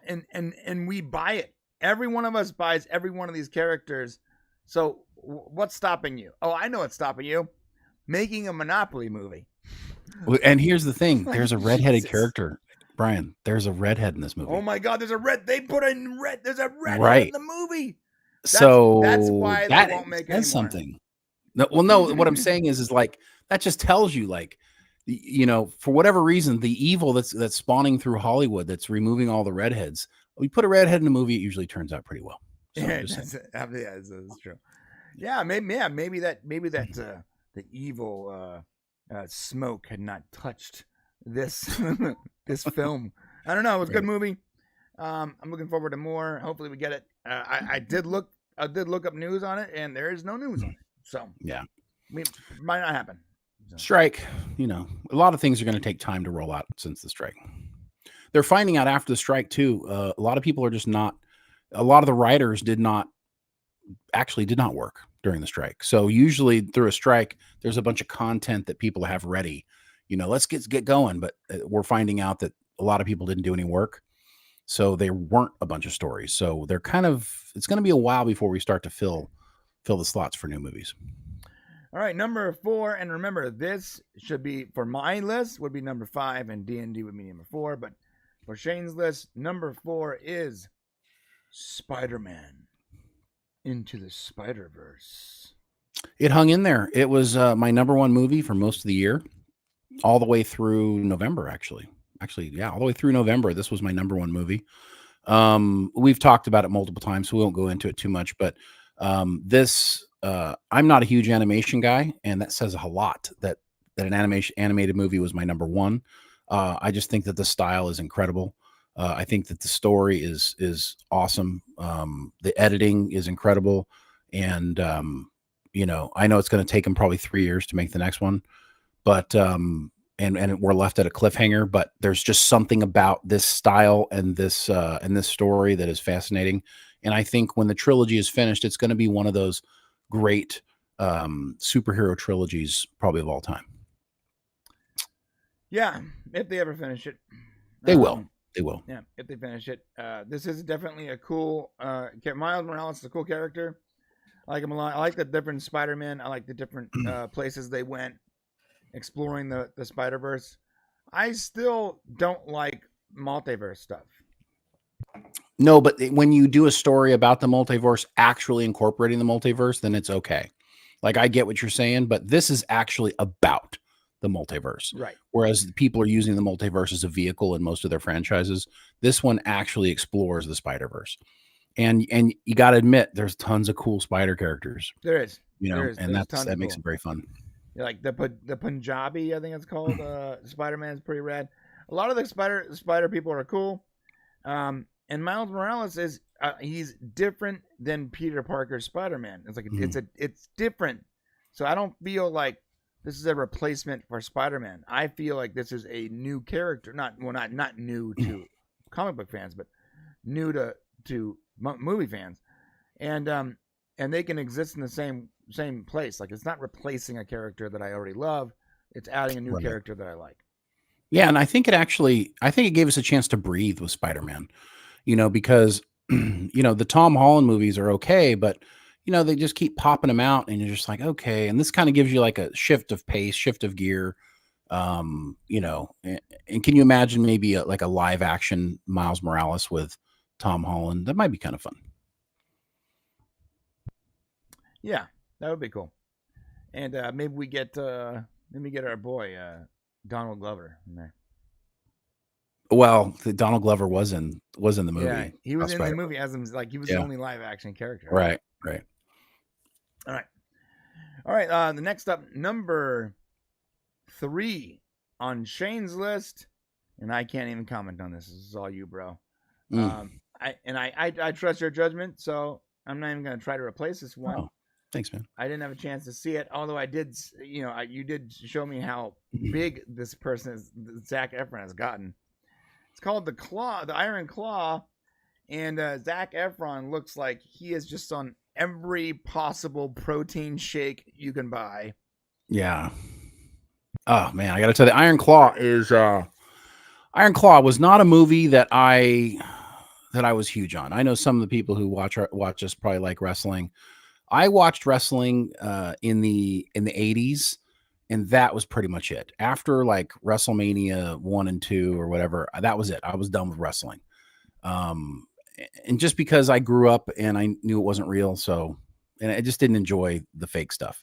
And we buy it. Every one of us buys every one of these characters. So what's stopping you? Oh, I know what's stopping you. Making a Monopoly movie. And here's the thing. There's a redheaded character. Brian, there's a redhead in this movie. Oh my God, there's a redhead in the movie. That's why they won't make it. That's something. No, what I'm saying is like, that just tells you, like, for whatever reason, the evil that's spawning through Hollywood, that's removing all the redheads. We put a redhead in a movie, it usually turns out pretty well. So that's true. Yeah, maybe that the evil smoke had not touched this this film. I don't know. It was a good movie. I'm looking forward to more. Hopefully, we get it. I did look up news on it, and there is no news on it. So yeah, it might not happen. So. Strike. A lot of things are going to take time to roll out since the strike. They're finding out after the strike too. A lot of people are just not. A lot of the writers did not work during the strike. So usually through a strike, there's a bunch of content that people have ready. Let's get going. But we're finding out that a lot of people didn't do any work. So there weren't a bunch of stories. So they're it's going to be a while before we start to fill the slots for new movies. All right, number 4. And remember, this should be, for my list, would be number 5, and D&D would be number 4. But for Shane's list, number 4 is Spider-Man Into the Spider-Verse. It hung in there. It was my number 1 movie for most of the year, all the way through November, actually, all the way through November. This was my number 1 movie. We've talked about it multiple times, so we won't go into it too much, but I'm not a huge animation guy, and that says a lot that an animated movie was my number 1. I just think that the style is incredible. I think that the story is awesome. The editing is incredible. And, I know it's going to take them probably 3 years to make the next one, but, and we're left at a cliffhanger, but there's just something about this style and this story that is fascinating. And I think when the trilogy is finished, it's going to be one of those great, superhero trilogies probably of all time. Yeah, if they ever finish it. They will. They will. Yeah, if they finish it. This is definitely a cool. Miles Morales is a cool character. I like him a lot. I like the different Spider-Man. I like the different places they went exploring the Spider-Verse. I still don't like multiverse stuff. No, but when you do a story about the multiverse, actually incorporating the multiverse, then it's okay. Like, I get what you're saying, but this is actually about the multiverse. Right. Whereas people are using the multiverse as a vehicle in most of their franchises. This one actually explores the Spider-Verse. And you got to admit, there's tons of cool spider characters. There is. And that makes it very fun. Like the Punjabi, I think it's called. Spider-Man is pretty rad. A lot of the spider people are cool. And Miles Morales is he's different than Peter Parker's Spider-Man. It's like it's different. So I don't feel like this is a replacement for Spider-Man. I feel like this is a new character. Not new to comic book fans, but new to movie fans. And they can exist in the same place. Like, it's not replacing a character that I already love. It's adding a new character that I like. Yeah, and I think it gave us a chance to breathe with Spider-Man. Because the Tom Holland movies are okay, but they just keep popping them out, and you're just like, okay. And this kind of gives you like a shift of pace, shift of gear. And can you imagine maybe like a live action Miles Morales with Tom Holland? That might be kind of fun. Yeah, that would be cool. And maybe we get our boy Donald Glover in there. Well, Donald Glover was in the movie. Yeah, he was in the movie as him, like he was the only live action character. Right. All right. The next up, number 3 on Shane's list, and I can't even comment on this. This is all you, bro. I trust your judgment, so I'm not even going to try to replace this one. Oh, thanks, man. I didn't have a chance to see it, although I did. You did show me how big this person is. Zac Efron has gotten. It's called the Iron Claw, and Zac Efron looks like he is just on every possible protein shake you can buy. Yeah. Oh man, I got to tell you, Iron Claw was not a movie that I was huge on. I know some of the people who watch us probably like wrestling. I watched wrestling in the 80s. And that was pretty much it. After like WrestleMania 1 and 2 or whatever, that was it. I was done with wrestling. And just because I grew up and I knew it wasn't real, and I just didn't enjoy the fake stuff.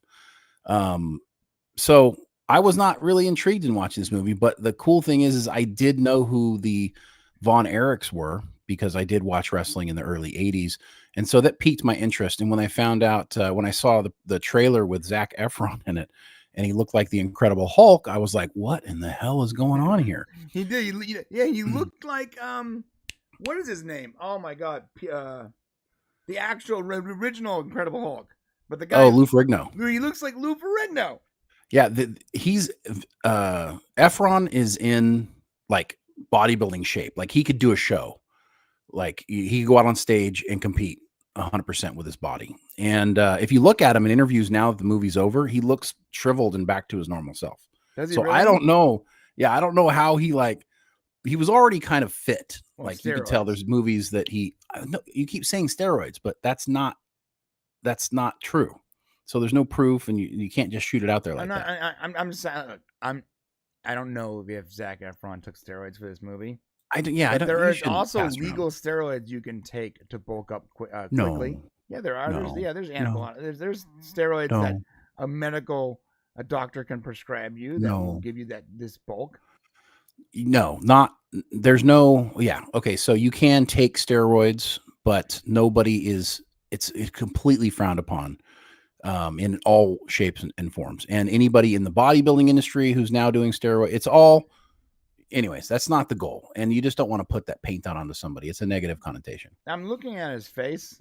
So I was not really intrigued in watching this movie. But the cool thing is I did know who the Von Erichs were because I did watch wrestling in the early 80s. And so that piqued my interest. And when I found out, when I saw the trailer with Zac Efron in it, and he looked like the Incredible Hulk, I was like, what in the hell is going on here? He did. He looked like, what is his name? Oh my God. The actual original Incredible Hulk. But the guy. Oh, Lou Ferrigno. He looks like Lou Ferrigno. Yeah. Efron is in like bodybuilding shape. Like he could do a show. Like he could go out on stage and compete 100% with his body. And if you look at him in interviews now that the movie's over, he looks shriveled and back to his normal self. Does he so really? I don't know. Yeah, I don't know how he was already kind of fit. Well, like steroids. You could tell there's movies that you keep saying steroids, but that's not true. So there's no proof, and you can't just shoot it out there like that. I'm just saying. I don't know if Zac Efron took steroids for this movie. There is also legal steroids you can take to bulk up quickly. No. Yeah, there are. There's anabolic. No. There's steroids that a doctor can prescribe you that will give you this bulk. No, not there's no. Yeah, okay. So you can take steroids, but it's completely frowned upon in all shapes and forms. And anybody in the bodybuilding industry who's now doing steroids, it's all. Anyways, that's not the goal. And you just don't want to put that paint on onto somebody. It's a negative connotation. I'm looking at his face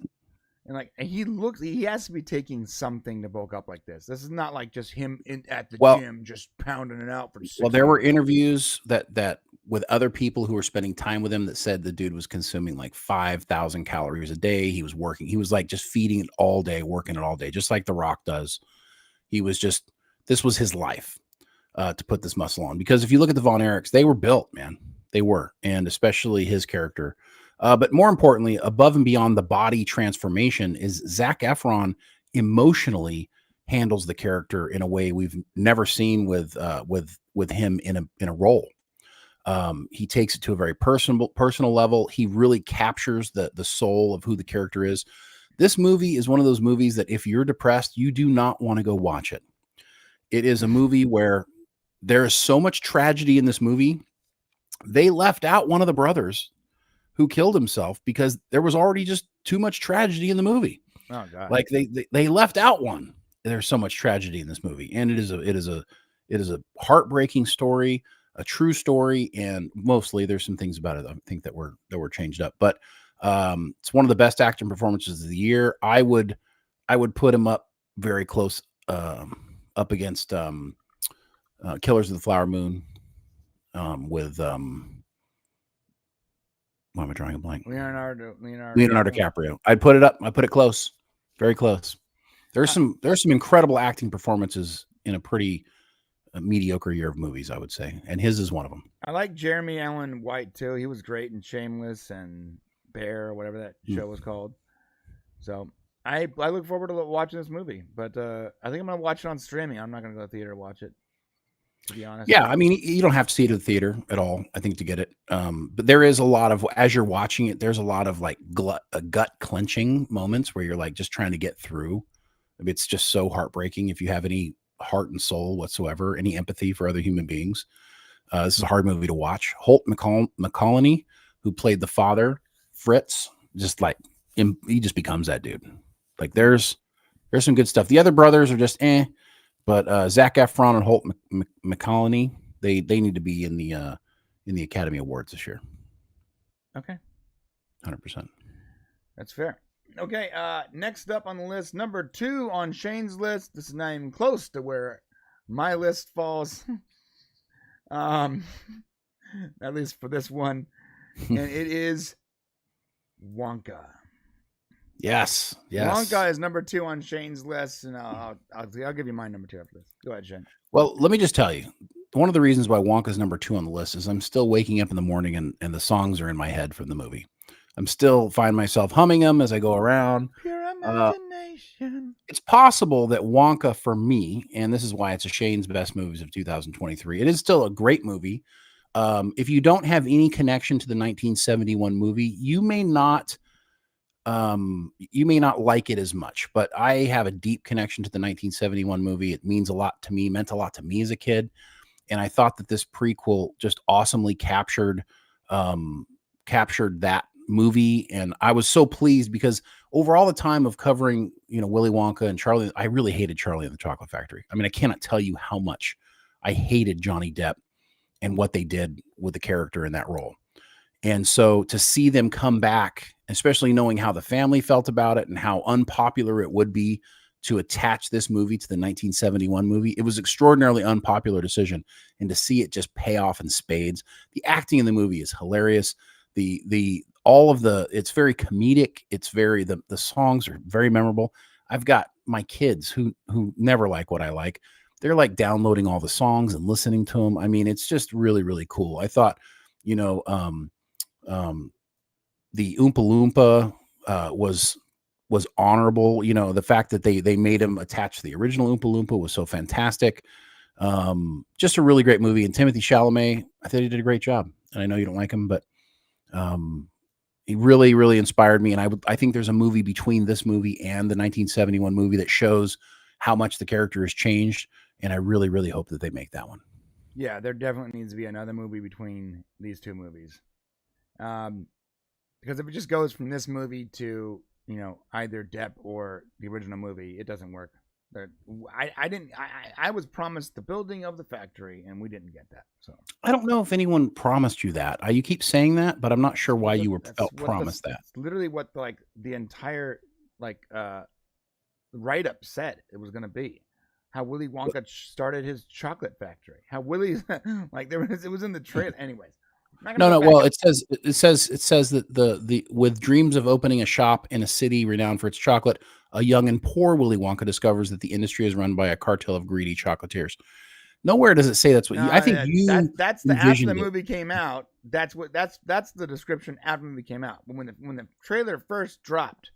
and he has to be taking something to bulk up like this. This is not like just him at the gym, just pounding it out for 6 Well, there were interviews that with other people who were spending time with him that said the dude was consuming like 5,000 calories a day. He was working. He was like just feeding it all day, working it all day, just like The Rock does. This was his life. to put this muscle on. Because if you look at the Von Erichs, they were built, man. They were, and especially his character. But more importantly, above and beyond the body transformation, is Zac Efron emotionally handles the character in a way we've never seen with him in a role. He takes it to a very personal level. He really captures the soul of who the character is. This movie is one of those movies that if you're depressed, you do not want to go watch it. It is a movie where there is so much tragedy in this movie. They left out one of the brothers who killed himself because there was already just too much tragedy in the movie. Oh God! Like they left out one. There's so much tragedy in this movie, and it is a heartbreaking story, a true story, and mostly there's some things about it I think that were changed up. But it's one of the best acting performances of the year. I would put him up very close up against Killers of the Flower Moon with why am I drawing a blank? Leonardo DiCaprio. I'd put it up. I put it close, very close. There's some incredible acting performances in a pretty mediocre year of movies, I would say, and his is one of them. I like Jeremy Allen White too. He was great in Shameless and Bear, or whatever that show was called. So I look forward to watching this movie, but I think I'm gonna watch it on streaming. I'm not gonna go to the theater to watch it, to be honest. Yeah, I mean, you don't have to see it at the theater at all, I think, to get it. But there is a lot of, as you're watching it, there's a lot of like gut clenching moments where you're like just trying to get through. I mean, it's just so heartbreaking. If you have any heart and soul whatsoever, any empathy for other human beings, this is a hard movie to watch. Holt McCallany, who played the father, Fritz, just like he just becomes that dude. Like there's some good stuff. The other brothers are just but Zac Efron and Holt McCallany, they need to be in the Academy Awards this year. Okay, 100%. That's fair. Okay, next up on the list, number 2 on Shane's list. This is not even close to where my list falls. At least for this one, and it is Wonka. Yes. Wonka is number 2 on Shane's list, and I'll give you my number 2 after this. Go ahead, Shane. Well, let me just tell you, one of the reasons why Wonka is number 2 on the list is I'm still waking up in the morning and the songs are in my head from the movie. I'm still find myself humming them as I go around. Pure imagination. It's possible that Wonka, for me, and this is why it's a Shane's best movies of 2023. It is still a great movie. If you don't have any connection to the 1971 movie, you may not like it as much, but I have a deep connection to the 1971 movie. It means a lot to me, meant a lot to me as a kid. And I thought that this prequel just awesomely captured that movie. And I was so pleased because over all the time of covering, Willy Wonka and Charlie, I really hated Charlie and the Chocolate Factory. I mean, I cannot tell you how much I hated Johnny Depp and what they did with the character in that role. And so to see them come back, especially knowing how the family felt about it and how unpopular it would be to attach this movie to the 1971 movie, it was extraordinarily unpopular decision. And to see it just pay off in spades. The acting in the movie is hilarious. It's very comedic. It's the songs are very memorable. I've got my kids who never like what I like. They're like downloading all the songs and listening to them. I mean, it's just really, really cool. I thought, the Oompa Loompa was honorable. The fact that they made him attached to the original Oompa Loompa was so fantastic. Just a really great movie. And Timothée Chalamet, I thought he did a great job. And I know you don't like him, but he really, really inspired me. And I think there's a movie between this movie and the 1971 movie that shows how much the character has changed. And I really, really hope that they make that one. Yeah, there definitely needs to be another movie between these two movies. Because if it just goes from this movie to, either Depp or the original movie, it doesn't work. I was promised the building of the factory, and we didn't get that. So I don't know if anyone promised you that. You keep saying that, but I'm not sure why you felt promised that. That's literally what the entire write-up said it was going to be. How Willy Wonka started his chocolate factory. How Willy it was in the trailer. Anyways. No. Well, it says that the with dreams of opening a shop in a city renowned for its chocolate, a young and poor Willy Wonka discovers that the industry is run by a cartel of greedy chocolatiers. Nowhere does it say that's what No, I think you that's the after the envisioned it. movie came out. That's the description after the movie came out. When the trailer first dropped,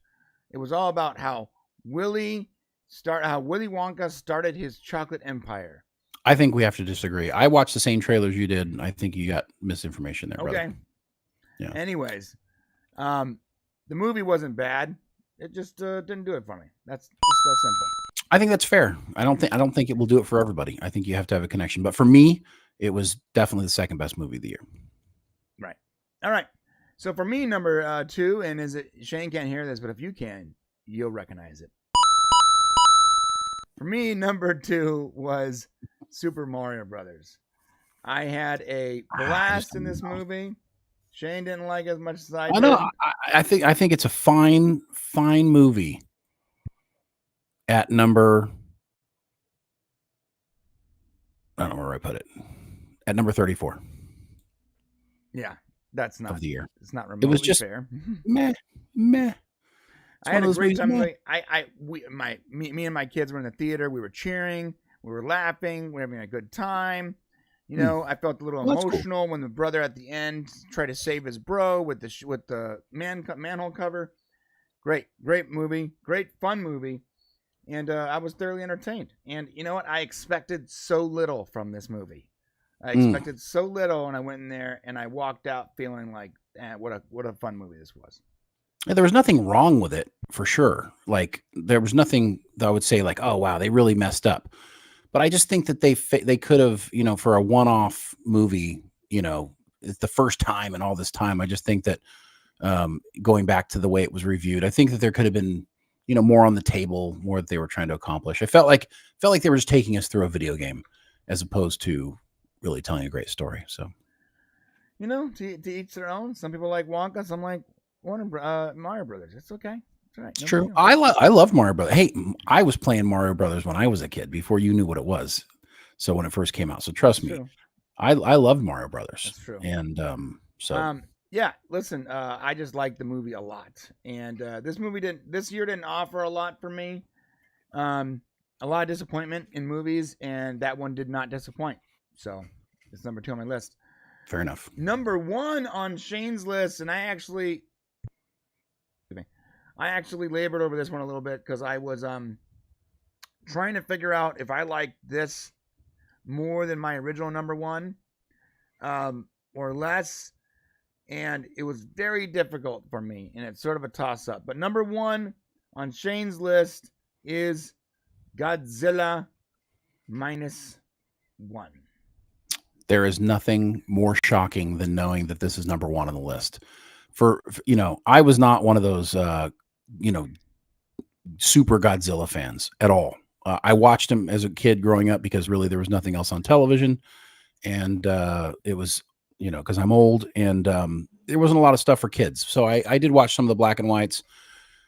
it was all about how Willy Wonka started his chocolate empire. I think we have to disagree. I watched the same trailers you did, and I think you got misinformation there, brother. Okay. Yeah. Anyways, the movie wasn't bad. It just didn't do it for me. That's just that simple. I think that's fair. I don't think it will do it for everybody. I think you have to have a connection. But for me, it was definitely the second best movie of the year. Right. All right. So for me, number 2, and Shane can't hear this, but if you can, you'll recognize it. For me, number 2 was Super Mario Brothers. I had a blast in this movie. Shane didn't like it as much as I did. No, I think it's a fine movie. At number, I don't know where I put it. At number 34. Yeah, that's not of the year. It's not remotely it was just fair. meh. I had a great time. Me and my kids were in the theater. We were cheering. We were laughing. We were having a good time. You know, I felt a little emotional when the brother at the end tried to save his bro with the manhole cover. Great movie. Great fun movie. And I was thoroughly entertained. And you know what? I expected so little from this movie. I expected so little, and I went in there and I walked out feeling like, what a fun movie this was. There was nothing wrong with it, for sure. Like, there was nothing that I would say like, oh wow, they really messed up. But I just think that they could have, you know, for a one-off movie, you know, it's the first time in all this time. I just think that going back to the way it was reviewed, I think that there could have been, you know, more on the table, more that they were trying to accomplish. I felt like they were just taking us through a video game as opposed to really telling a great story. So, you know, to each their own. Some people like Wonka, some like Mario Brothers. It's okay. It's all right. It's true. I love Mario Brothers. Hey, I was playing Mario Brothers when I was a kid before you knew what it was. So when it first came out, so trust me, I loved Mario Brothers. That's true. And yeah, listen, I just liked the movie a lot, and this year didn't offer a lot for me. A lot of disappointment in movies, and that one did not disappoint. So it's number 2 on my list. Fair enough. Number 1 on Shane's list, and I actually labored over this one a little bit because I was trying to figure out if I liked this more than my original number 1, or less. And it was very difficult for me, and it's sort of a toss-up. But number 1 on Shane's list is Godzilla -1. There is nothing more shocking than knowing that this is number 1 on the list. For you know, I was not one of those you know, super Godzilla fans at all. I watched him as a kid growing up because really there was nothing else on television, and it was, you know, because I'm old, and there wasn't a lot of stuff for kids. So I did watch some of the black and whites.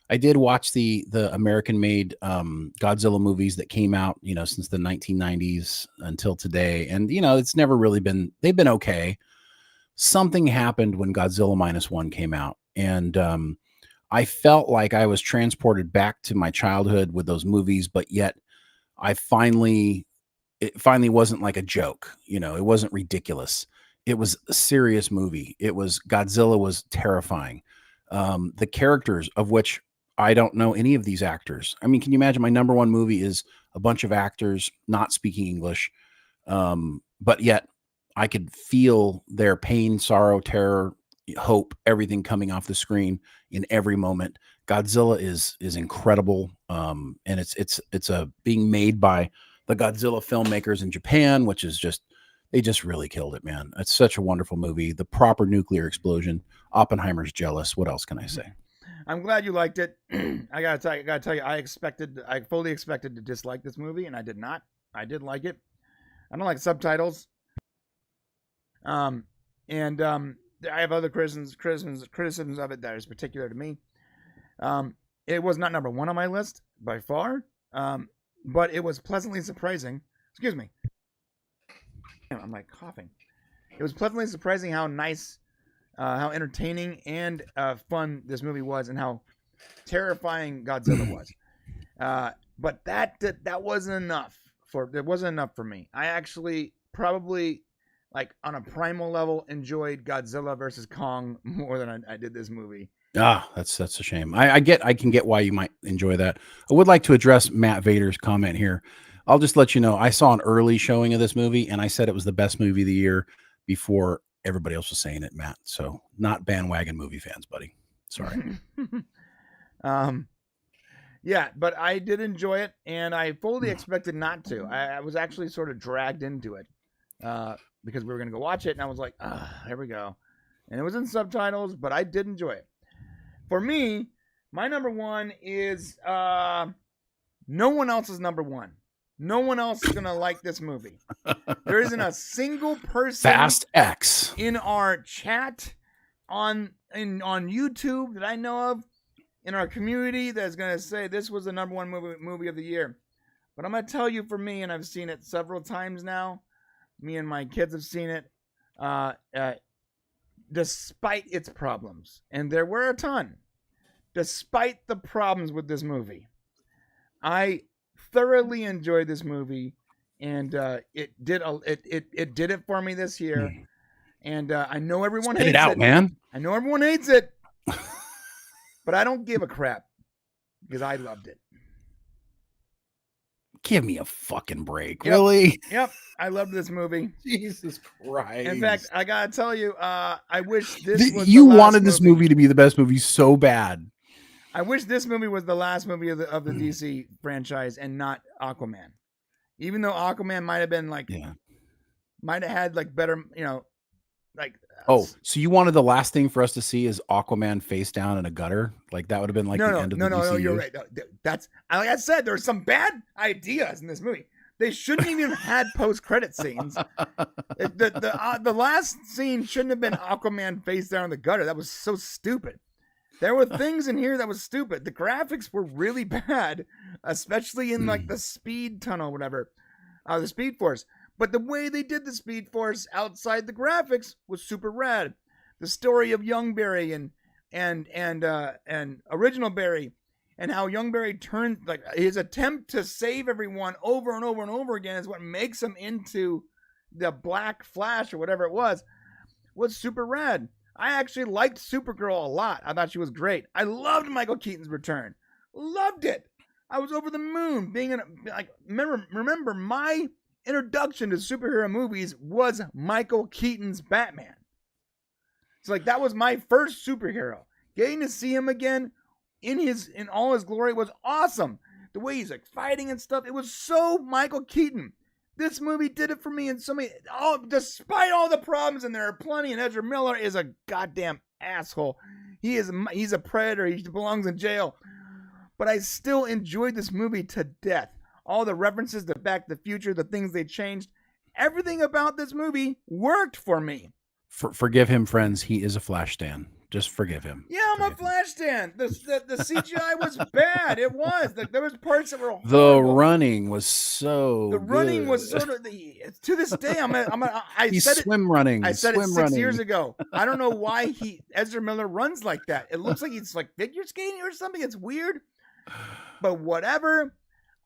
I did watch the American-made Godzilla movies that came out, you know, since the 1990s until today. And, you know, it's never really been, they've been okay. Something happened when Godzilla -1 came out. And I felt like I was transported back to my childhood with those movies, but yet it finally wasn't like a joke. You know, it wasn't ridiculous. It was a serious movie. Godzilla was terrifying. The characters, of which I don't know any of these actors. I mean, can you imagine my number 1 movie is a bunch of actors not speaking English, but yet I could feel their pain, sorrow, terror, hope, everything coming off the screen in every moment. Godzilla is incredible, and it's being made by the Godzilla filmmakers in Japan, which is just, they just really killed it, man. It's such a wonderful movie. The proper nuclear explosion. Oppenheimer's jealous. What else can I say? I'm glad you liked it. I gotta tell you, I fully expected to dislike this movie, and I did not. I did like it. I don't like subtitles. I have other criticisms of it that is particular to me. It was not number 1 on my list by far, but it was pleasantly surprising. Excuse me. I'm like coughing. It was pleasantly surprising how nice, how entertaining and fun this movie was, and how terrifying Godzilla was. But that wasn't enough It wasn't enough for me. I actually probably, like, on a primal level, enjoyed Godzilla versus Kong more than I did this movie. That's a shame. I can get why you might enjoy that. I would like to address Matt Vader's comment here. I'll just let you know, I saw an early showing of this movie, and I said it was the best movie of the year before everybody else was saying it, Matt. So not bandwagon movie fans, buddy. Sorry. Yeah, but I did enjoy it, and I fully expected not to. I was actually sort of dragged into it because we were going to go watch it, and I was like, here we go. And it was in subtitles, but I did enjoy it. For me, my number one is no one else is number one. No one else is going to like this movie. There isn't a single person Fast X in our chat on YouTube that I know of, in our community, that's going to say this was the number one movie of the year. But I'm going to tell you, for me, and I've seen it several times now, me and my kids have seen it, despite its problems, and there were a ton, despite the problems with this movie, I thoroughly enjoyed this movie, and it did it for me this year. And I know everyone hates it, man. I know everyone hates it. But I don't give a crap because I loved it. Give me a fucking break. Yep. Really? Yep. I loved this movie. Jesus Christ. In fact, I got to tell you, I wish this was you wanted this movie to be the best movie so bad. I wish this movie was the last movie of the DC franchise and not Aquaman. Even though Aquaman might have been like, might have had like better, like. Oh, so you wanted the last thing for us to see is Aquaman face down in a gutter? Like that would have been like the end of the DCU? No, you're right. That's, like I said, there's some bad ideas in this movie. They shouldn't even have had post-credit scenes. The last scene shouldn't have been Aquaman face down in the gutter. That was so stupid. There were things in here that was stupid. The graphics were really bad, especially in like the speed tunnel, whatever, the Speed Force. But the way they did the Speed Force outside the graphics was super rad. The story of young Barry and original Barry, and how young Barry turned, like his attempt to save everyone over and over and over again is what makes him into the Black Flash or whatever it was super rad. I actually liked Supergirl a lot. I thought she was great. I loved Michael Keaton's return. Loved it. I was over the moon being remember my introduction to superhero movies was Michael Keaton's Batman. It's like that was my first superhero. Getting to see him again in all his glory was awesome. The way he's like fighting and stuff, it was so Michael Keaton. This movie did it for me in so many. Despite all the problems, and there are plenty, and Ezra Miller is a goddamn asshole. He's a predator. He belongs in jail. But I still enjoyed this movie to death. All the references to Back to the Future, the things they changed, everything about this movie worked for me. Forgive him, friends. He is a Flash stan. Just forgive him. Yeah, I'm a Flash stan. The CGI was bad. It was. There was parts that were horrible. The running was so. The running good. Was sort of to this day. He's swim running. I said it 6 years ago. I don't know why Ezra Miller runs like that. It looks like he's like figure skating or something. It's weird. But whatever.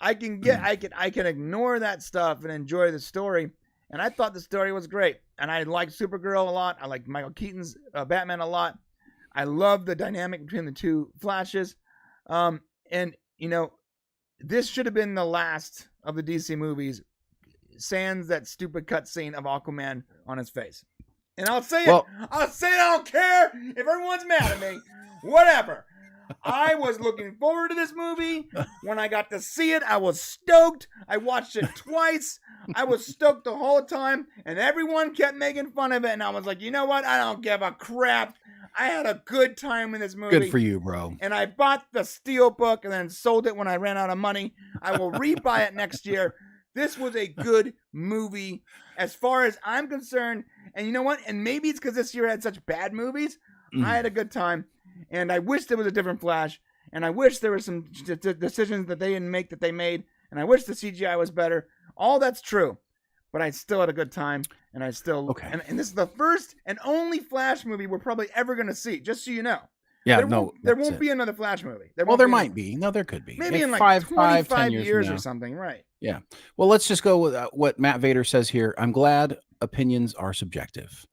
I can ignore that stuff and enjoy the story. And I thought the story was great. And I liked Supergirl a lot. I liked Michael Keaton's Batman a lot. I love the dynamic between the two Flashes. And, this should have been the last of the DC movies, sans that stupid cutscene of Aquaman on his face. And I'll say it. I don't care if everyone's mad at me. Whatever. I was looking forward to this movie. When I got to see it, I was stoked. I watched it twice. I was stoked the whole time, and everyone kept making fun of it, and I was like, you know what? I don't give a crap. I had a good time in this movie. Good for you, bro. And I bought the Steelbook and then sold it when I ran out of money. I will rebuy it next year. This was a good movie as far as I'm concerned. And you know what? And maybe it's because this year had such bad movies. I had a good time. And I wish there was a different Flash. And I wish there were some decisions that they didn't make that they made. And I wish the CGI was better. All that's true. But I still had a good time. And I still... Okay. And this is the first and only Flash movie we're probably ever going to see. Just so you know. Yeah, there won't be another Flash movie. There might be. No, there could be. Maybe in like 25 years or something. Right. Yeah. Well, let's just go with what Matt Vader says here. I'm glad opinions are subjective.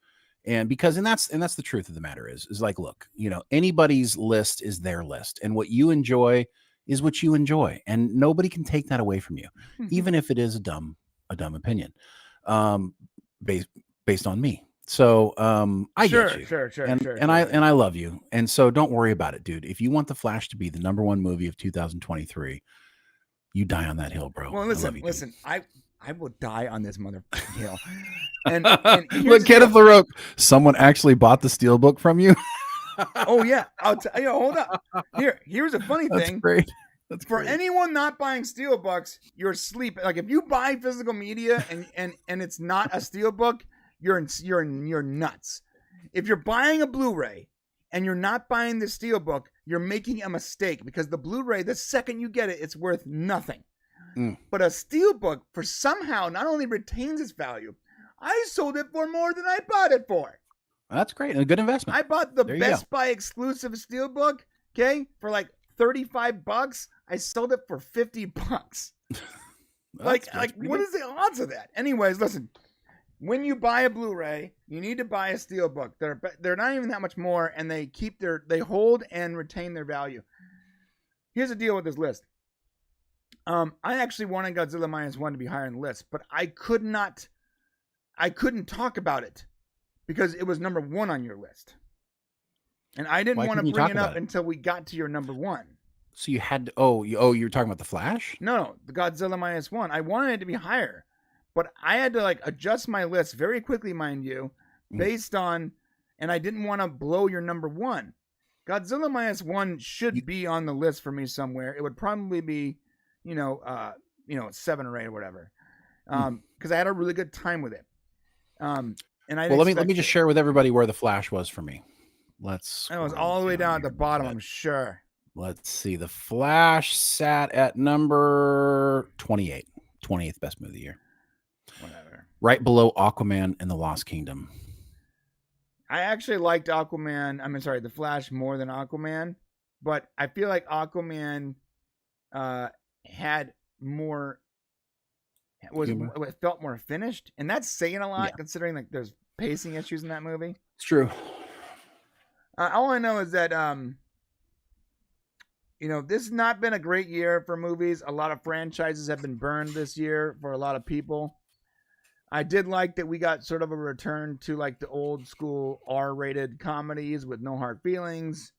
And that's the truth of the matter is like, look, anybody's list is their list, and what you enjoy is what you enjoy, and nobody can take that away from you, even if it is a dumb opinion, based on me. So I get you, sure, and I love you, and so don't worry about it, dude. If you want The Flash to be the #1 movie of 2023, you die on that hill, bro. Well, listen, I will die on this motherfucking hill. And look, Kenneth LaRoque, someone actually bought the Steelbook from you. Oh yeah, I'll tell you. Hold up. Here's a funny thing. Great. For anyone not buying Steelbooks, you're sleeping. Like if you buy physical media and it's not a Steelbook, you're nuts. If you're buying a Blu-ray and you're not buying the Steelbook, you're making a mistake, because the Blu-ray, the second you get it, it's worth nothing. But a Steelbook, for somehow, not only retains its value, I sold it for more than I bought it for. That's great. A good investment. I bought the Best Buy exclusive Steelbook, okay, for like $35. I sold it for $50. Like what is the odds of that? Anyways, listen. When you buy a Blu-ray, you need to buy a Steelbook. They're not even that much more, and they hold and retain their value. Here's the deal with this list. I actually wanted Godzilla -1 to be higher on the list, but I couldn't talk about it because it was #1 on your list. And I didn't want to bring it up until we got to your #1. So you had to, you were talking about The Flash? No, the Godzilla -1. I wanted it to be higher, but I had to adjust my list very quickly, mind you, based on, and I didn't want to blow your #1. Godzilla -1 should be on the list for me somewhere. It would probably be, 7 or 8 or whatever. Because I had a really good time with it. And let me just share with everybody where The Flash was for me. It was all the way down at the bottom, I'm sure. Let's see. The Flash sat at number 28. 28th best movie of the year. Whatever. Right below Aquaman and The Lost Kingdom. I actually liked The Flash more than Aquaman, but I feel like Aquaman had more, it felt more finished, and that's saying a lot considering there's pacing issues in that movie. It's true. All I know is that this has not been a great year for movies. A lot of franchises have been burned this year for a lot of people. I did like that we got sort of a return to the old school R-rated comedies with No Hard Feelings,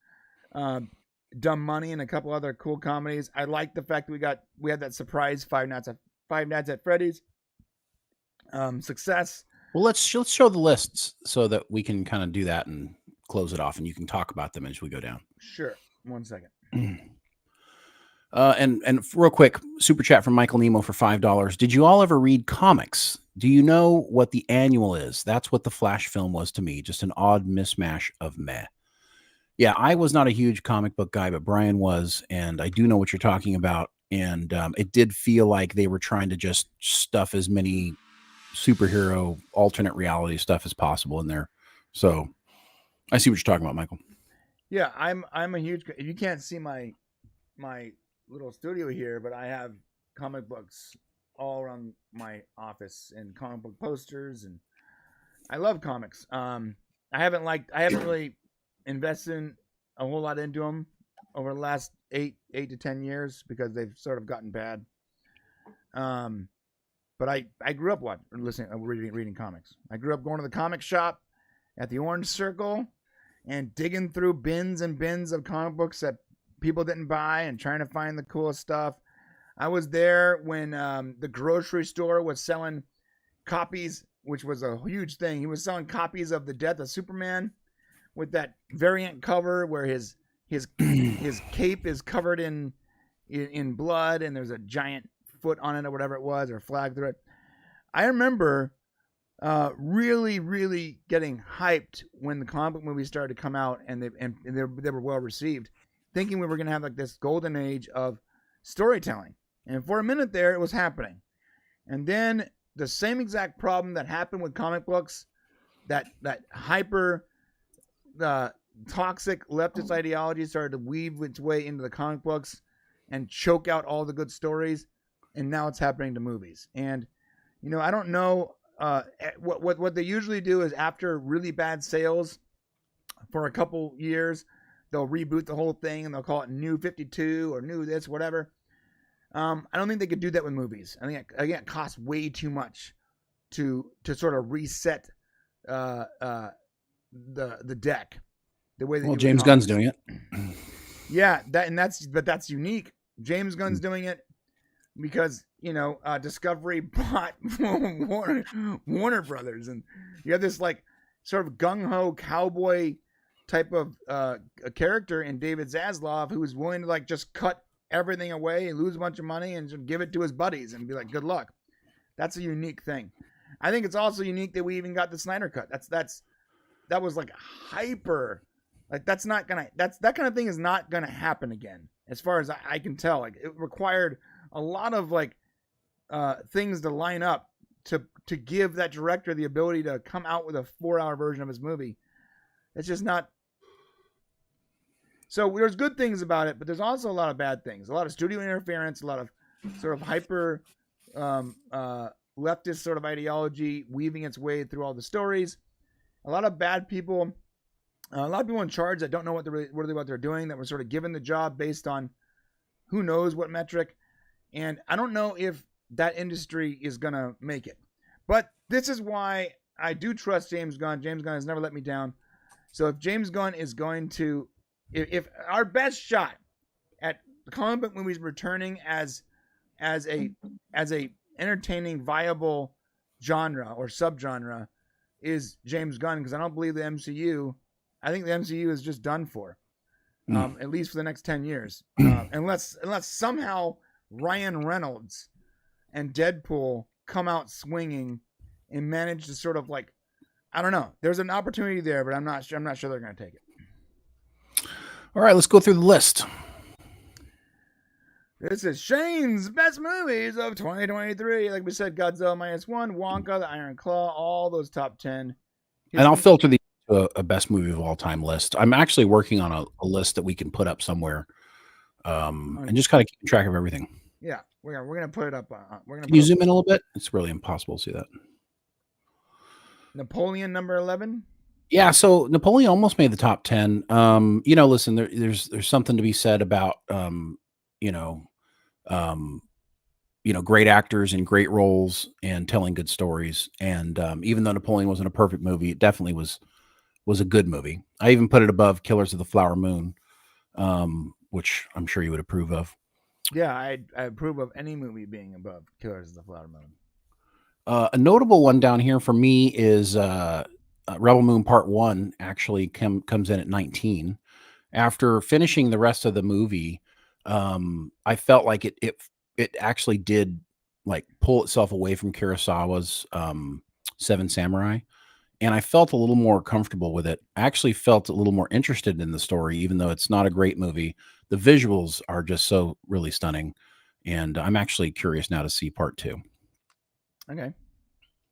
Dumb Money, and a couple other cool comedies. I like the fact that we had that surprise Five Nights at Freddy's success. Well, let's show the lists so that we can kind of do that and close it off, and you can talk about them as we go down. Sure. 1 second. And real quick, super chat from Michael Nemo for $5. Did you all ever read comics? Do you know what the annual is? That's what the Flash film was to me. Just an odd mismatch of meh. Yeah, I was not a huge comic book guy, but Brian was, and I do know what you're talking about. And it did feel like they were trying to just stuff as many superhero alternate reality stuff as possible in there. So I see what you're talking about, Michael. Yeah, I'm a huge. You can't see my little studio here, but I have comic books all around my office and comic book posters, and I love comics. I haven't really invested a whole lot into them over the last 8 to 10 years because they've sort of gotten bad. But I grew up reading comics. I grew up going to the comic shop at the Orange Circle and digging through bins and bins of comic books that people didn't buy and trying to find the coolest stuff. I was there when the grocery store was selling copies, which was a huge thing. He was selling copies of The Death of Superman with that variant cover where his cape is covered in blood and there's a giant foot on it or whatever it was, or flag through it. I remember really, really getting hyped when the comic book movies started to come out and they were well received, thinking we were going to have this golden age of storytelling. And for a minute there, it was happening. And then the same exact problem that happened with comic books, that hyper toxic leftist ideology started to weave its way into the comic books and choke out all the good stories. and now it's happening to movies. And I don't know what they usually do is after really bad sales for a couple years, they'll reboot the whole thing and they'll call it New 52 or New this, whatever. I don't think they could do that with movies. I think again, it costs way too much to sort of reset the deck the way that. Well, James Gunn's doing it. Yeah, that's unique. James Gunn's doing it because Discovery bought Warner Brothers, and you have this like sort of gung ho cowboy type of a character in David Zaslav who is willing to like just cut everything away and lose a bunch of money and just give it to his buddies and be like, good luck. That's a unique thing. I think it's also unique that we even got the Snyder Cut. That was like hyper, like that kind of thing is not gonna happen again, as far as I can tell. Like it required a lot of like things to line up to give that director the ability to come out with a 4-hour version of his movie. It's just not. So there's good things about it, but there's also a lot of bad things. A lot of studio interference, a lot of sort of hyper leftist sort of ideology weaving its way through all the stories. A lot of bad people, a lot of people in charge that don't know what they're doing, that were sort of given the job based on who knows what metric. And I don't know if that industry is going to make it. But this is why I do trust James Gunn. James Gunn has never let me down. So if James Gunn is going to, if our best shot at comic book movies returning as a entertaining, viable genre or subgenre is James Gunn, because I don't believe the MCU. I think the MCU is just done for, at least for the next 10 years, unless somehow Ryan Reynolds and Deadpool come out swinging and manage to sort of like, I don't know. There's an opportunity there, but I'm not sure they're going to take it. All right, let's go through the list. This is Shane's best movies of 2023. Like we said, Godzilla -1, Wonka, The Iron Claw, all those top 10. And I'll filter these to a best movie of all time list. I'm actually working on a list that we can put up somewhere, and just kind of keep track of everything. Yeah, we're gonna put it up. Can you zoom in a little bit? It's really impossible to see that. Napoleon #11. Yeah, so Napoleon almost made the top 10. Listen, there's something to be said about great actors and great roles and telling good stories. And even though Napoleon wasn't a perfect movie, it definitely was a good movie. I even put it above Killers of the Flower Moon, which I'm sure you would approve of. Yeah, I approve of any movie being above Killers of the Flower Moon. A notable one down here for me is Rebel Moon Part 1 actually comes in at 19. After finishing the rest of the movie, I felt like it actually did like pull itself away from Kurosawa's Seven Samurai, and I felt a little more comfortable with it. I actually felt a little more interested in the story, even though it's not a great movie. The visuals are just so really stunning, and I'm actually curious now to see Part 2. Okay.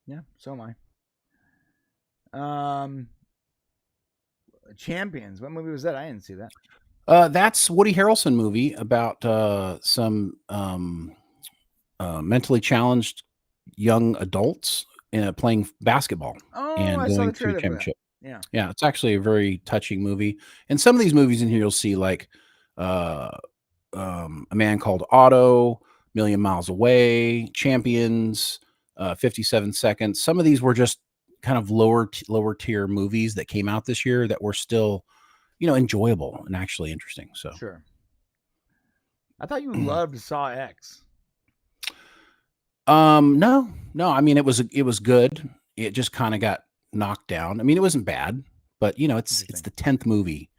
Yeah, so am I. Champions. What movie was that? I didn't see that. That's Woody Harrelson movie about some mentally challenged young adults playing basketball and I going saw the to championship. Yeah. Yeah, it's actually a very touching movie. And some of these movies in here you'll see like A Man Called Otto, Million Miles Away, Champions, 57 Seconds. Some of these were just kind of lower tier movies that came out this year that were still, enjoyable and actually interesting. So sure. I thought you loved Saw X. No. I mean, it was good. It just kind of got knocked down. I mean, it wasn't bad, but it's the 10th movie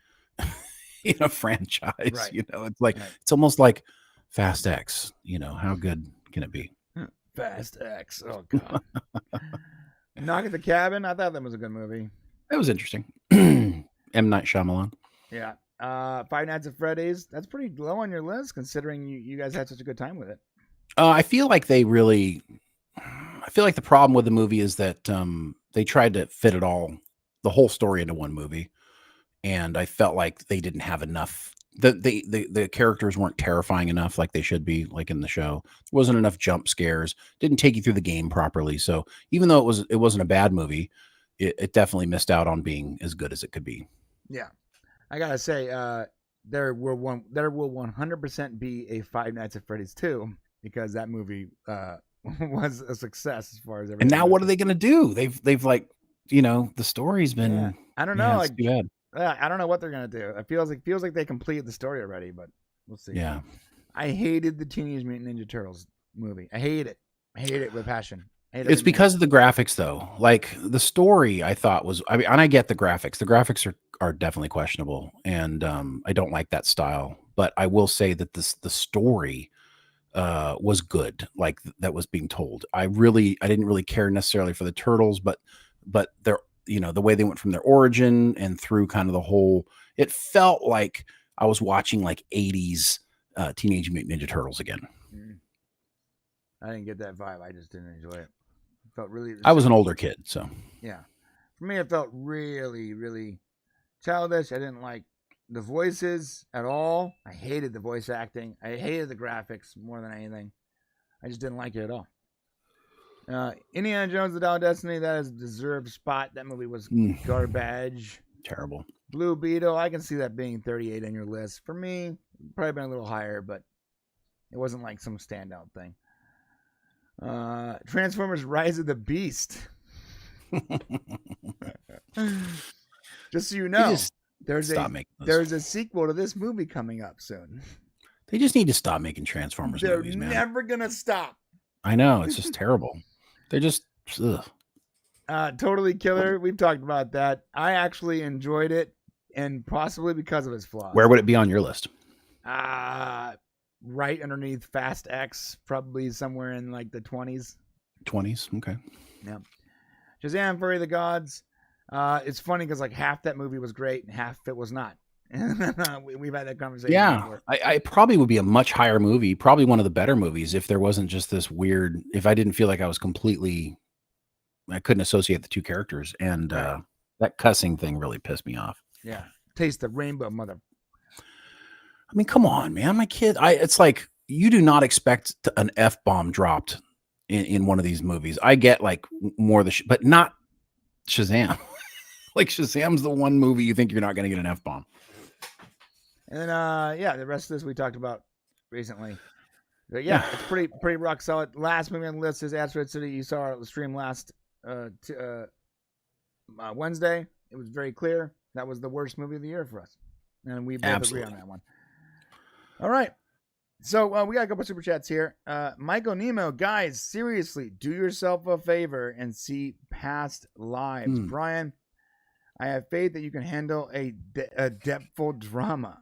in a franchise. Right. It's like It's almost like Fast X. How good can it be? Fast X. Oh god. Knock at the Cabin. I thought that was a good movie. It was interesting. M. Night Shyamalan. Yeah. Five Nights at Freddy's. That's pretty low on your list, considering you guys had such a good time with it. I feel like the problem with the movie is that they tried to fit the whole story into one movie, and I felt like they didn't have enough the characters weren't terrifying enough like they should be, like in the show. There wasn't enough jump scares. Didn't take you through the game properly. So even though it wasn't a bad movie, it definitely missed out on being as good as it could be. Yeah, I gotta say, there will 100% be a Five Nights at Freddy's 2 because that movie was a success as far as everything. And now what are they gonna do? They've like, the story's been. Yeah. I don't know. It's too bad. I don't know what they're gonna do. It feels like they completed the story already, but we'll see. Yeah. I hated the Teenage Mutant Ninja Turtles movie. I hate it. I hate it with passion. It's because of the graphics, though. Like the story, I thought was. I mean, and I get the graphics. The graphics are definitely questionable, and I don't like that style. But I will say that the story was good. Like that was being told. I didn't really care necessarily for the turtles, but they're. The way they went from their origin and through kind of the whole, it felt like I was watching like 80s Teenage Mutant Ninja Turtles again. I didn't get that vibe. I just didn't enjoy it. It felt really. I was an older kid, so. Yeah. For me, it felt really, really childish. I didn't like the voices at all. I hated the voice acting. I hated the graphics more than anything. I just didn't like it at all. Indiana Jones: The Dial of Destiny, that is a deserved spot. That movie was garbage. Terrible. Blue Beetle, I can see that being 38 on your list. For me, probably been a little higher, but it wasn't like some standout thing. Transformers: Rise of the Beast. Just so you know, there's a sequel to this movie coming up soon. They just need to stop making Transformers movies, man. They're never gonna stop. I know, it's just terrible. They're just Totally Killer. We've talked about that. I actually enjoyed it, and possibly because of its flaws. Where would it be on your list? Right underneath Fast X, probably somewhere in like the 20s. 20s, okay. Yeah. Shazam! Fury of the Gods. It's funny because like half that movie was great and half it was not. We've had that conversation. Yeah, before. I probably would be a much higher movie, probably one of the better movies if there wasn't just this weird. If I didn't feel like I couldn't associate the two characters, and that cussing thing really pissed me off. Yeah, taste the rainbow, mother. I mean, come on, man, my kid. It's like you do not expect an F-bomb dropped in one of these movies. I get like more but not Shazam. Like Shazam's the one movie you think you're not going to get an F-bomb. And then, the rest of this we talked about recently. But yeah, it's pretty rock solid. Last movie on the list is Asteroid City. You saw our stream last Wednesday. It was very clear that was the worst movie of the year for us, and we both agree on that one. All right, so we got a couple super chats here. Michael Nemo, guys, seriously, do yourself a favor and see past lives. Brian, I have faith that you can handle a depthful drama.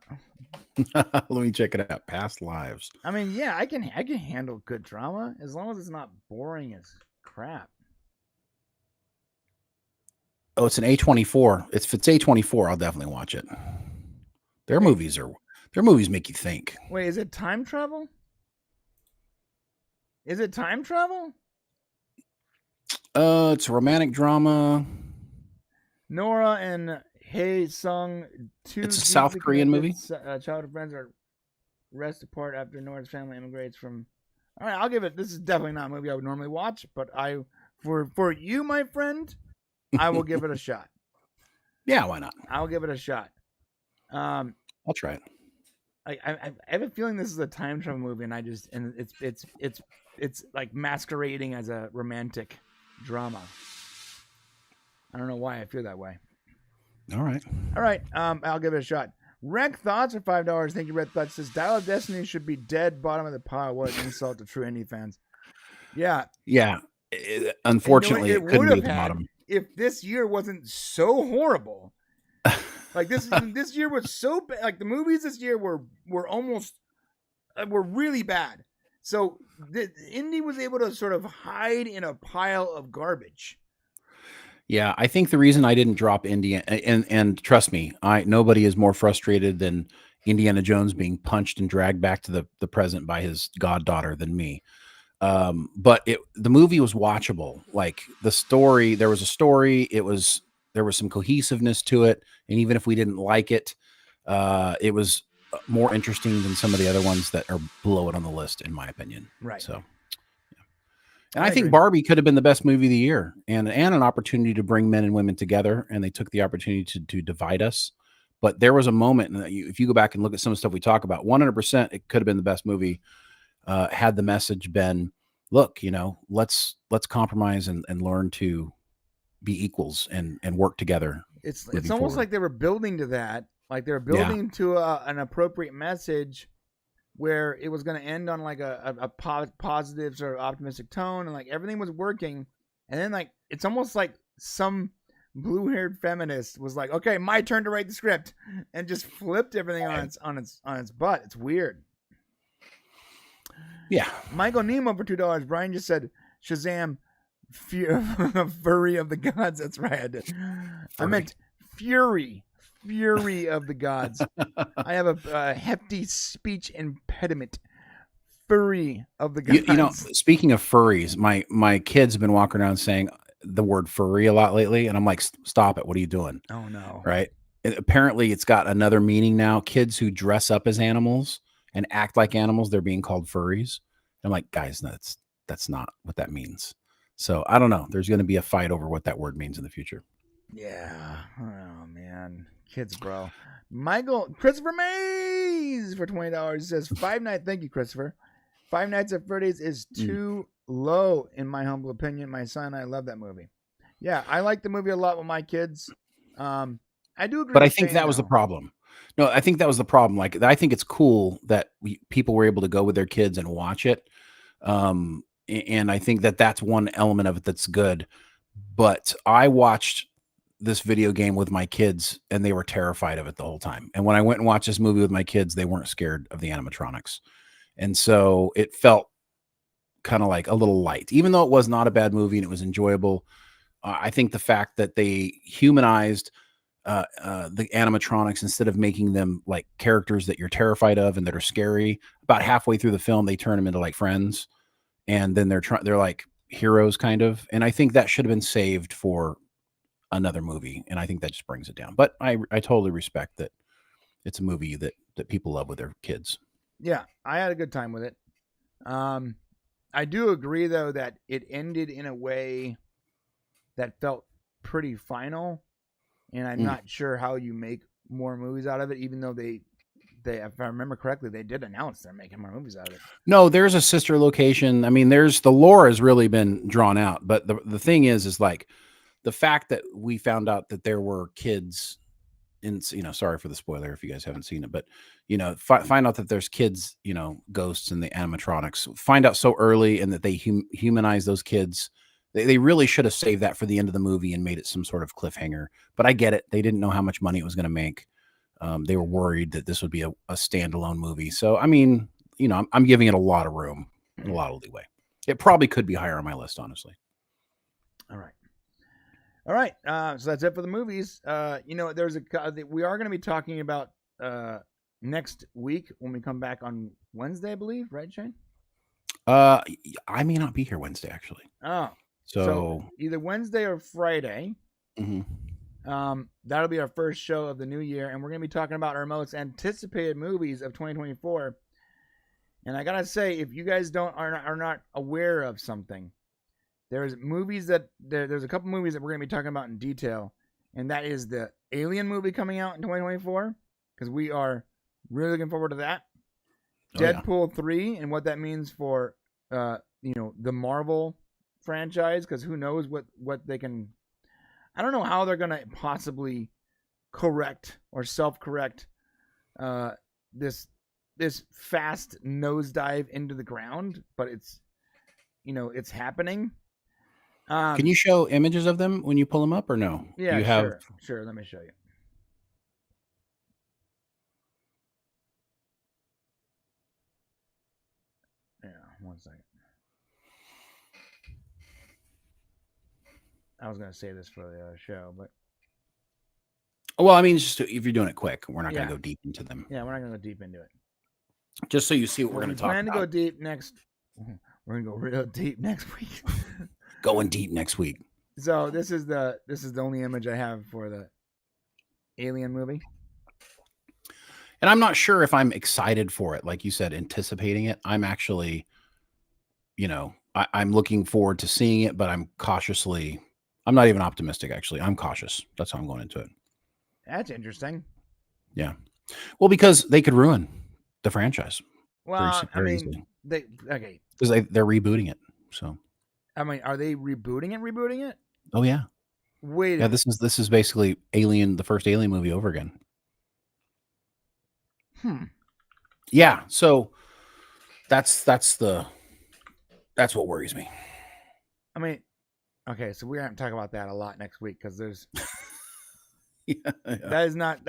Let me check it out. Past lives. I mean, yeah, I can handle good drama as long as it's not boring as crap. Oh, it's an A24. If it's A24, I'll definitely watch it. Their movies make you think. Wait, is it time travel? Is it time travel? It's a romantic drama. Nora and Hae Sung, it's a South Korean movie. Childhood friends are rest apart after Nora's family immigrates from. All right, I'll give it. This is definitely not a movie I would normally watch, but for you, my friend, I will give it a shot. Yeah, why not? I'll give it a shot. I'll try it. I have a feeling this is a time travel movie, and it's like masquerading as a romantic drama. I don't know why I feel that way. All right. I'll give it a shot. Rec Thoughts for $5. Thank you, Red Thoughts. Says Dial of Destiny should be dead bottom of the pile. What an insult to true indie fans. Yeah. Yeah. Unfortunately, it couldn't be at the bottom. If this year wasn't so horrible. Like this year was so bad. Like the movies this year were really bad. So the indie was able to sort of hide in a pile of garbage. Yeah, I think the reason I didn't drop Indiana, and trust me, nobody is more frustrated than Indiana Jones being punched and dragged back to the present by his goddaughter than me. But the movie was watchable. Like the story, there was a story. There was some cohesiveness to it, and even if we didn't like it, it was more interesting than some of the other ones that are below it on the list, in my opinion. Right. So, yeah. And I think Barbie could have been the best movie of the year, and an opportunity to bring men and women together, and they took the opportunity to divide us. But there was a moment, and if you go back and look at some of the stuff we talk about, 100%, it could have been the best movie. Had the message been, look, let's compromise and learn to be equals and work together. It's almost like they were building to that. Like they were building to an appropriate message where it was going to end on like a positive sort of optimistic tone, and like everything was working. And then like it's almost like some blue-haired feminist was like, "Okay, my turn to write the script," and just flipped everything on its butt. It's weird. Yeah. Michael Nemo for $2. Brian just said Shazam, Fury of the Gods. That's right. I meant Fury of the Gods. I have a hefty speech impediment. Fury of the Gods. Speaking of furries, my kids have been walking around saying the word furry a lot lately, and I'm like, stop it. What are you doing? Oh no. Right. Apparently it's got another meaning now. Kids who dress up as animals and act like animals, they're being called furries. I'm like, guys, that's not what that means. So I don't know. There's going to be a fight over what that word means in the future. Yeah. Oh man, kids, bro. Christopher Mays for $20 says Five Nights. Thank you, Christopher. Five Nights at Freddy's is too low, in my humble opinion. My son and I love that movie. Yeah, I like the movie a lot with my kids. I do agree. But I think that was the problem. No, I think that was the problem. Like, I think it's cool that people were able to go with their kids and watch it. And I think that's one element of it that's good. But I watched this video game with my kids and they were terrified of it the whole time. And when I went and watched this movie with my kids, they weren't scared of the animatronics. And so it felt kind of like a little light, even though it was not a bad movie and it was enjoyable. I think the fact that they humanized the animatronics instead of making them like characters that you're terrified of and that are scary, about halfway through the film they turn them into like friends, and then they're like heroes kind of. And I think that should have been saved for another movie, and I think that just brings it down. But I totally respect that it's a movie that people love with their kids. Yeah, I had a good time with it. I do agree though that it ended in a way that felt pretty final. And I'm not sure how you make more movies out of it, even though they, if I remember correctly, they did announce they're making more movies out of it. No, there's a sister location. I mean, the lore has really been drawn out. But the thing is like the fact that we found out that there were kids in, sorry for the spoiler if you guys haven't seen it, but, find out that there's kids, ghosts in the animatronics, find out so early, and that they humanize those kids. They really should have saved that for the end of the movie and made it some sort of cliffhanger. But I get it. They didn't know how much money it was going to make. They were worried that this would be a standalone movie. So, I mean, I'm giving it a lot of room, a lot of leeway. It probably could be higher on my list, honestly. All right. So that's it for the movies. We are going to be talking about next week when we come back on Wednesday, I believe. Right, Shane? I may not be here Wednesday, actually. Oh. So either Wednesday or Friday. Mm-hmm. That'll be our first show of the new year, and we're going to be talking about our most anticipated movies of 2024. And I gotta say, if you guys are not aware of something, there's a couple movies that we're going to be talking about in detail, and that is the Alien movie coming out in 2024, because we are really looking forward to that. Deadpool 3 and what that means for the Marvel franchise, because who knows what they can. I don't know how they're gonna possibly correct or self-correct this fast nosedive into the ground, but it's happening. Can you show images of them when you pull them up, or no? Yeah, sure. Let me show you. Yeah, 1 second. I was going to say this for the show, but. Well, I mean, just if you're doing it quick, we're not going to go deep into them. Yeah, we're not going to go deep into it. Just so you see what we're going to talk about. We're going to go deep next. We're going to go real deep next week. Going deep next week. So this is the only image I have for the Alien movie. And I'm not sure if I'm excited for it, like you said, anticipating it. I'm actually, I'm looking forward to seeing it, but I'm not even optimistic, actually. I'm cautious. That's how I'm going into it. That's interesting. Yeah. Well, because they could ruin the franchise. Well, very easily. Because they're rebooting it. So, are they rebooting it? Oh yeah. Wait. Yeah, this is basically the first Alien movie over again. Yeah. So that's what worries me. Okay, so we're going to talk about that a lot next week because there's. Yeah. That's not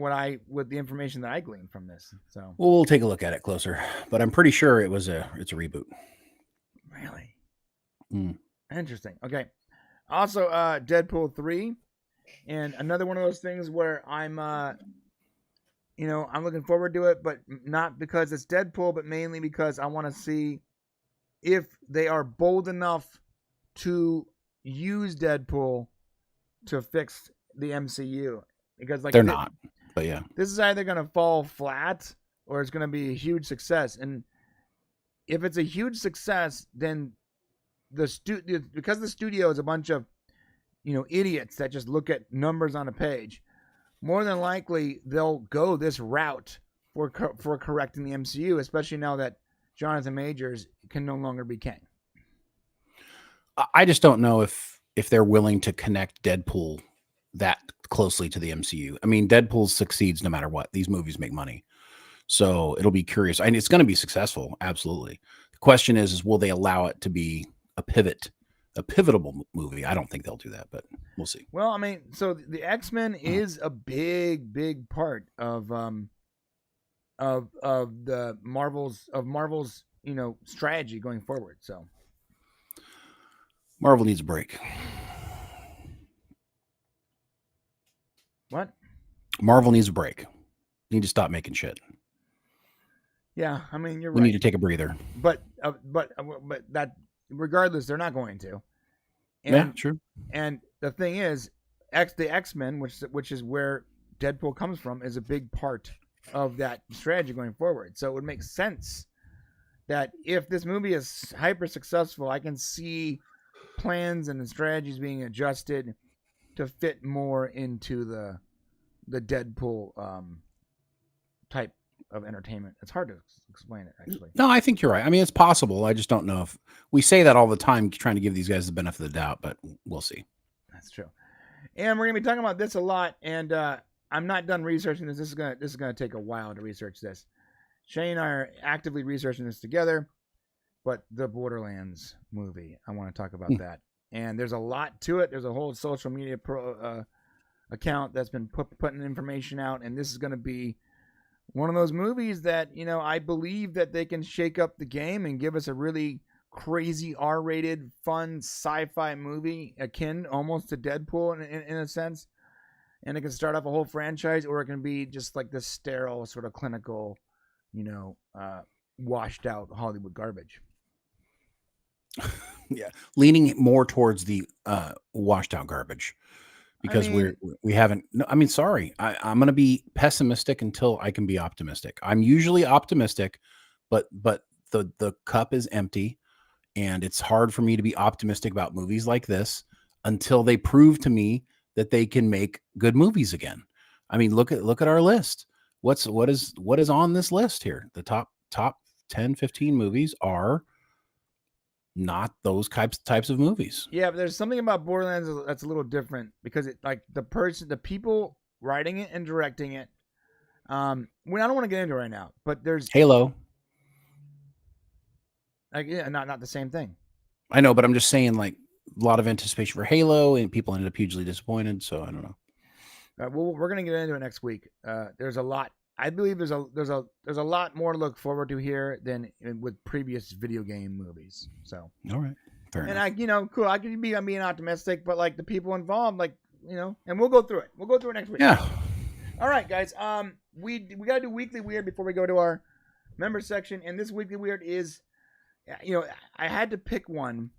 what the information that I gleaned from this. So we'll take a look at it closer, but I'm pretty sure it's a reboot. Really? Interesting. Okay. Also, Deadpool 3, and another one of those things where I'm looking forward to it, but not because it's Deadpool, but mainly because I want to see if they are bold enough to use Deadpool to fix the MCU, because they're not, but yeah, this is either going to fall flat or it's going to be a huge success. And if it's a huge success, then because the studio is a bunch of idiots that just look at numbers on a page, more than likely they'll go this route for correcting the MCU, especially now that Jonathan Majors can no longer be King. I just don't know if they're willing to connect Deadpool that closely to the MCU. I mean, Deadpool succeeds no matter what. These movies make money. So it'll be curious. And it's going to be successful. Absolutely. The question is will they allow it to be a pivotal movie? I don't think they'll do that, but we'll see. Well, so the X-Men is a big part of the Marvel's strategy going forward. So Marvel needs a break. What? Marvel needs a break. Need to stop making shit. Yeah, you're right. We need to take a breather. But that regardless, they're not going to. Yeah, true. And the thing is, the X-Men, which is where Deadpool comes from, is a big part of that strategy going forward. So it would make sense that if this movie is hyper successful, I can see plans and strategies being adjusted to fit more into the Deadpool type of entertainment. It's hard to explain it, actually. No, I think you're right. It's possible. I just don't know if we say that all the time, trying to give these guys the benefit of the doubt, but we'll see. That's true. And we're gonna be talking about this a lot. And I'm not done researching this. This is gonna take a while to research this. Shane and I are actively researching this together. But the Borderlands movie, I want to talk about that. And there's a lot to it. There's a whole social media account that's been putting information out, and this is going to be one of those movies that I believe that they can shake up the game and give us a really crazy R-rated, fun sci-fi movie akin almost to Deadpool in a sense. And it can start off a whole franchise, or it can be just like this sterile sort of clinical, washed out Hollywood garbage. Yeah, leaning more towards the washed out garbage, because we haven't. No, sorry, I'm going to be pessimistic until I can be optimistic. I'm usually optimistic, but the cup is empty, and it's hard for me to be optimistic about movies like this until they prove to me that they can make good movies again. Look at our list. What is on this list here? The top 10, 15 movies are not those types of movies. Yeah, but there's something about Borderlands that's a little different, because the people writing it and directing it. I don't want to get into it right now, but there's Halo. Not the same thing. I know, but I'm just saying, a lot of anticipation for Halo, and people ended up hugely disappointed. So I don't know. Well, we're gonna get into it next week. There's a lot. I believe there's a lot more to look forward to here than with previous video game movies. So all right, fair enough. And cool. I'm being optimistic, but the people involved, and we'll go through it. We'll go through it next week. Yeah. All right, guys. We gotta do Weekly Weird before we go to our member section. And this Weekly Weird is, I had to pick one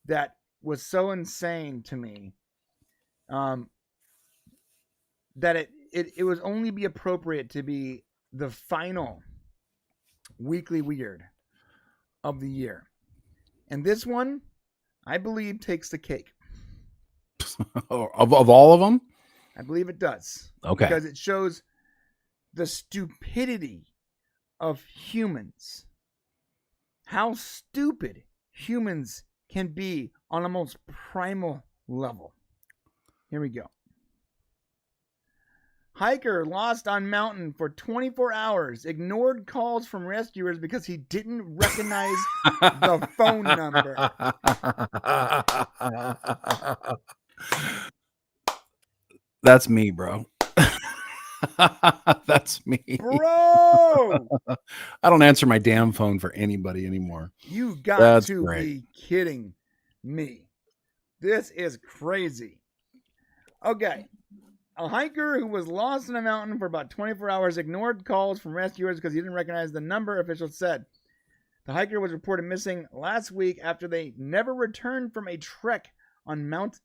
that was so insane to me, that it would only be appropriate to be the final Weekly Weird of the year. And this one, I believe, takes the cake. of all of them? I believe it does. Okay. Because it shows the stupidity of humans. How stupid humans can be on a most primal level. Here we go. Hiker lost on mountain for 24 hours, ignored calls from rescuers because he didn't recognize the phone number. That's me, bro. That's me. Bro! I don't answer my damn phone for anybody anymore. You got to be kidding me. This is crazy. Okay. A hiker who was lost in a mountain for about 24 hours ignored calls from rescuers because he didn't recognize the number, officials said. The hiker was reported missing last week after they never returned from a trek on Mount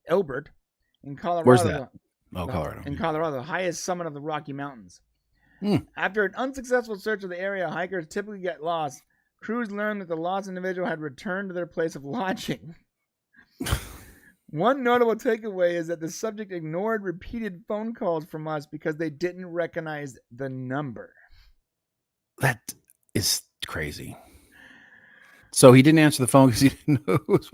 Elbert in Colorado. Where's that? Oh, Colorado. In Colorado, the highest summit of the Rocky Mountains. After an unsuccessful search of the area, hikers typically get lost. Crews learned that the lost individual had returned to their place of lodging. One notable takeaway is that the subject ignored repeated phone calls from us because they didn't recognize the number. That is crazy. So he didn't answer the phone because he didn't know it was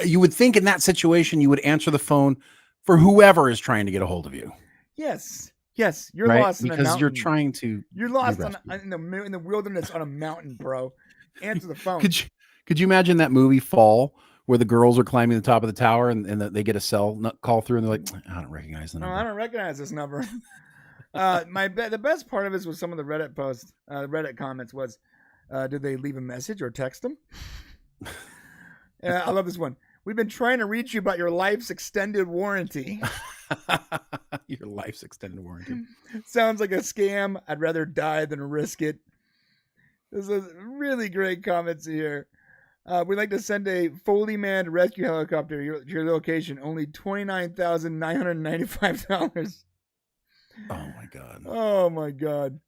you would think in that situation you would answer the phone for whoever is trying to get a hold of you. Yes. You're right? lost in a mountain. Because you're trying to. You're lost in the wilderness on a mountain, bro. Answer the phone. Could you imagine that movie Fall, where the girls are climbing the top of the tower and they get a cell call through and they're like, I don't recognize the number. I don't recognize this number. The best part of this was some of the Reddit posts, Reddit comments was, did they leave a message or text them? I love this one. We've been trying to reach you about your life's extended warranty. Your life's extended warranty. Sounds like a scam. I'd rather die than risk it. This is really great comments here. We'd like to send a fully manned rescue helicopter to your location. Only $29,995. Oh my god!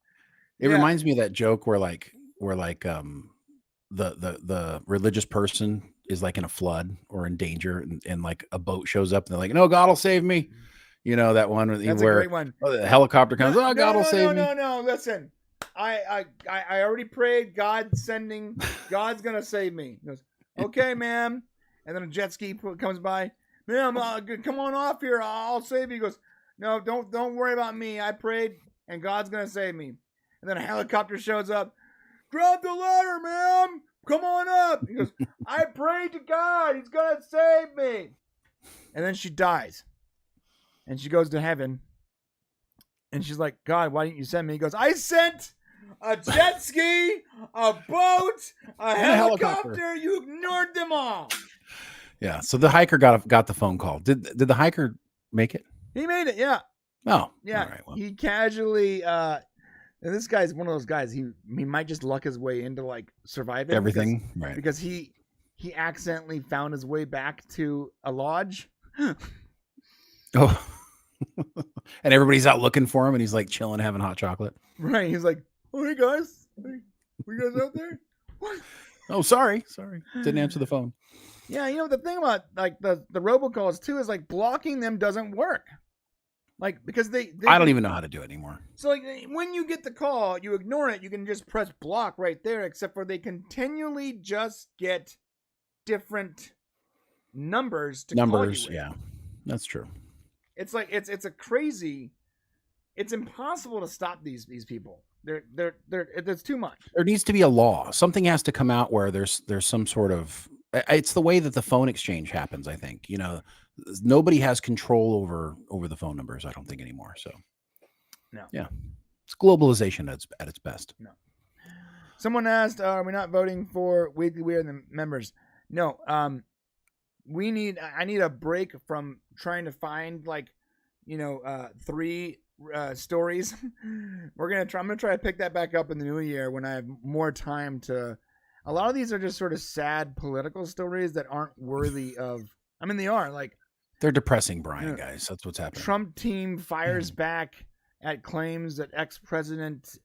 It reminds me of that joke where the religious person is like in a flood or in danger, and like a boat shows up and they're like, "No, God will save me." You know that one. That's a great one. The helicopter comes. God will save me. No. Listen. I already prayed. God's gonna save me. He goes, okay, ma'am. And then a jet ski comes by. Ma'am, come on off here. I'll save you. He goes, no, don't worry about me. I prayed, and God's gonna save me. And then a helicopter shows up. Grab the ladder, ma'am. Come on up. He goes, I prayed to God. He's gonna save me. And then she dies, and she goes to heaven. And she's like, God, why didn't you send me? He goes, I sent a jet ski, a boat, a helicopter. You ignored them all. Yeah. So the hiker got the phone call. Did the hiker make it? He made it. Yeah. Oh, yeah. All right, well. He casually. And this guy's one of those guys. He might just luck his way into like surviving everything, because he accidentally found his way back to a lodge. Oh. And everybody's out looking for him, and he's like chilling, having hot chocolate. Right. He's like, "Oh, hey guys, you guys out there?" What? Oh, sorry, didn't answer the phone. Yeah, the thing about like the robocalls too is like blocking them doesn't work. Like because they I don't even know how to do it anymore. So like when you get the call, you ignore it. You can just press block right there. Except for they continually just get different numbers to call you with. Yeah, that's true. It's like it's a crazy. It's impossible to stop these people. It's too much. There needs to be a law. Something has to come out where there's some sort of. It's the way that the phone exchange happens. I think nobody has control over the phone numbers. I don't think anymore. So no. Yeah, it's globalization at its best. No. Someone asked, "Are we not voting for Weekly Weird and the members?" No. I need a break from trying to find 3 stories. I'm gonna try to pick that back up in the new year when I have more time to. A lot of these are just sort of sad political stories that aren't worthy of. I mean, they are like they're depressing, Brian. Guys, that's what's happening. Trump team fires back at claims that ex-president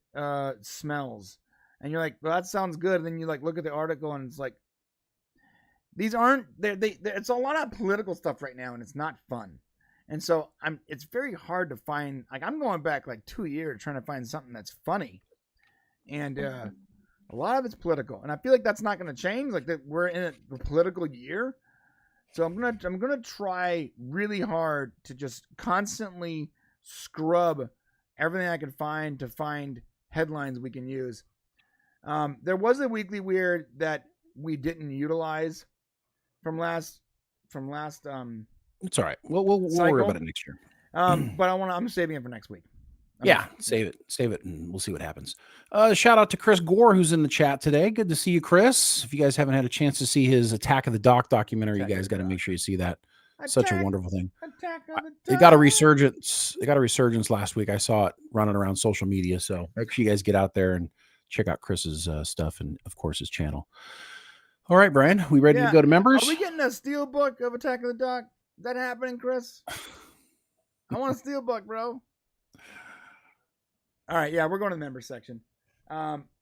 smells, and you're like, well, that sounds good. And then you like look at the article, and it's like, these aren't they it's a lot of political stuff right now, and it's not fun. And so it's very hard to find, like, I'm going back like 2 years trying to find something that's funny, and a lot of it's political, and I feel like that's not going to change. Like, that we're in a political year, so I'm gonna try really hard to just constantly scrub everything I can find to find headlines we can use. There was a Weekly Weird that we didn't utilize from last. It's all right. We'll worry about it next year. But I'm saving it for next week. Save it, and we'll see what happens. Shout out to Chris Gore, who's in the chat today. Good to see you, Chris. If you guys haven't had a chance to see his Attack of the Doc documentary, you guys got to make sure you see that. Such a wonderful thing. They got a resurgence. They got a resurgence last week. I saw it running around social media. So make sure you guys get out there and check out Chris's stuff, and of course his channel. All right, Brian, we ready to go to members? Are we getting a steel book of Attack of the Doc? Is that happening, Chris? I want a steel book, bro. All right, yeah, we're going to the member section.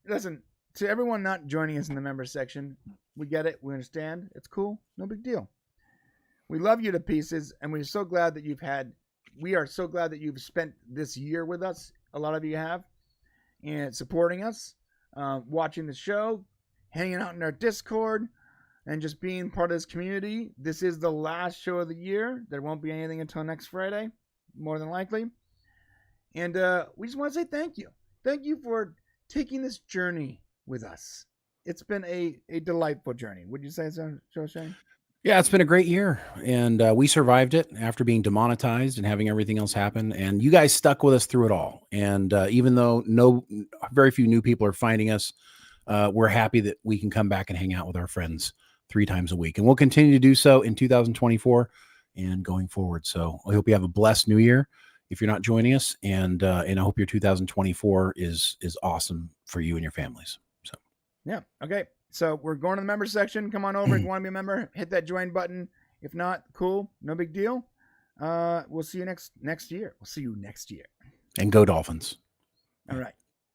Listen, to everyone not joining us in the member section, we get it. We understand. It's cool. No big deal. We love you to pieces, and we are so glad that you've spent this year with us. A lot of you have, and supporting us, watching the show, hanging out in our Discord, and just being part of this community. This is the last show of the year. There won't be anything until next Friday, more than likely. And we just want to say thank you. Thank you for taking this journey with us. It's been a delightful journey. Would you say so, Shane? Yeah, it's been a great year, and we survived it after being demonetized and having everything else happen. And you guys stuck with us through it all. And even though very few new people are finding us, we're happy that we can come back and hang out with our friends 3 times a week, and we'll continue to do so in 2024 and going forward. So I hope you have a blessed new year if you're not joining us, and I hope your 2024 is awesome for you and your families. So yeah, okay. So we're going to the member section. Come on over if you want to be a member. Hit that join button. If not, cool, no big deal. We'll see you next year. We'll see you next year. And go Dolphins. All right.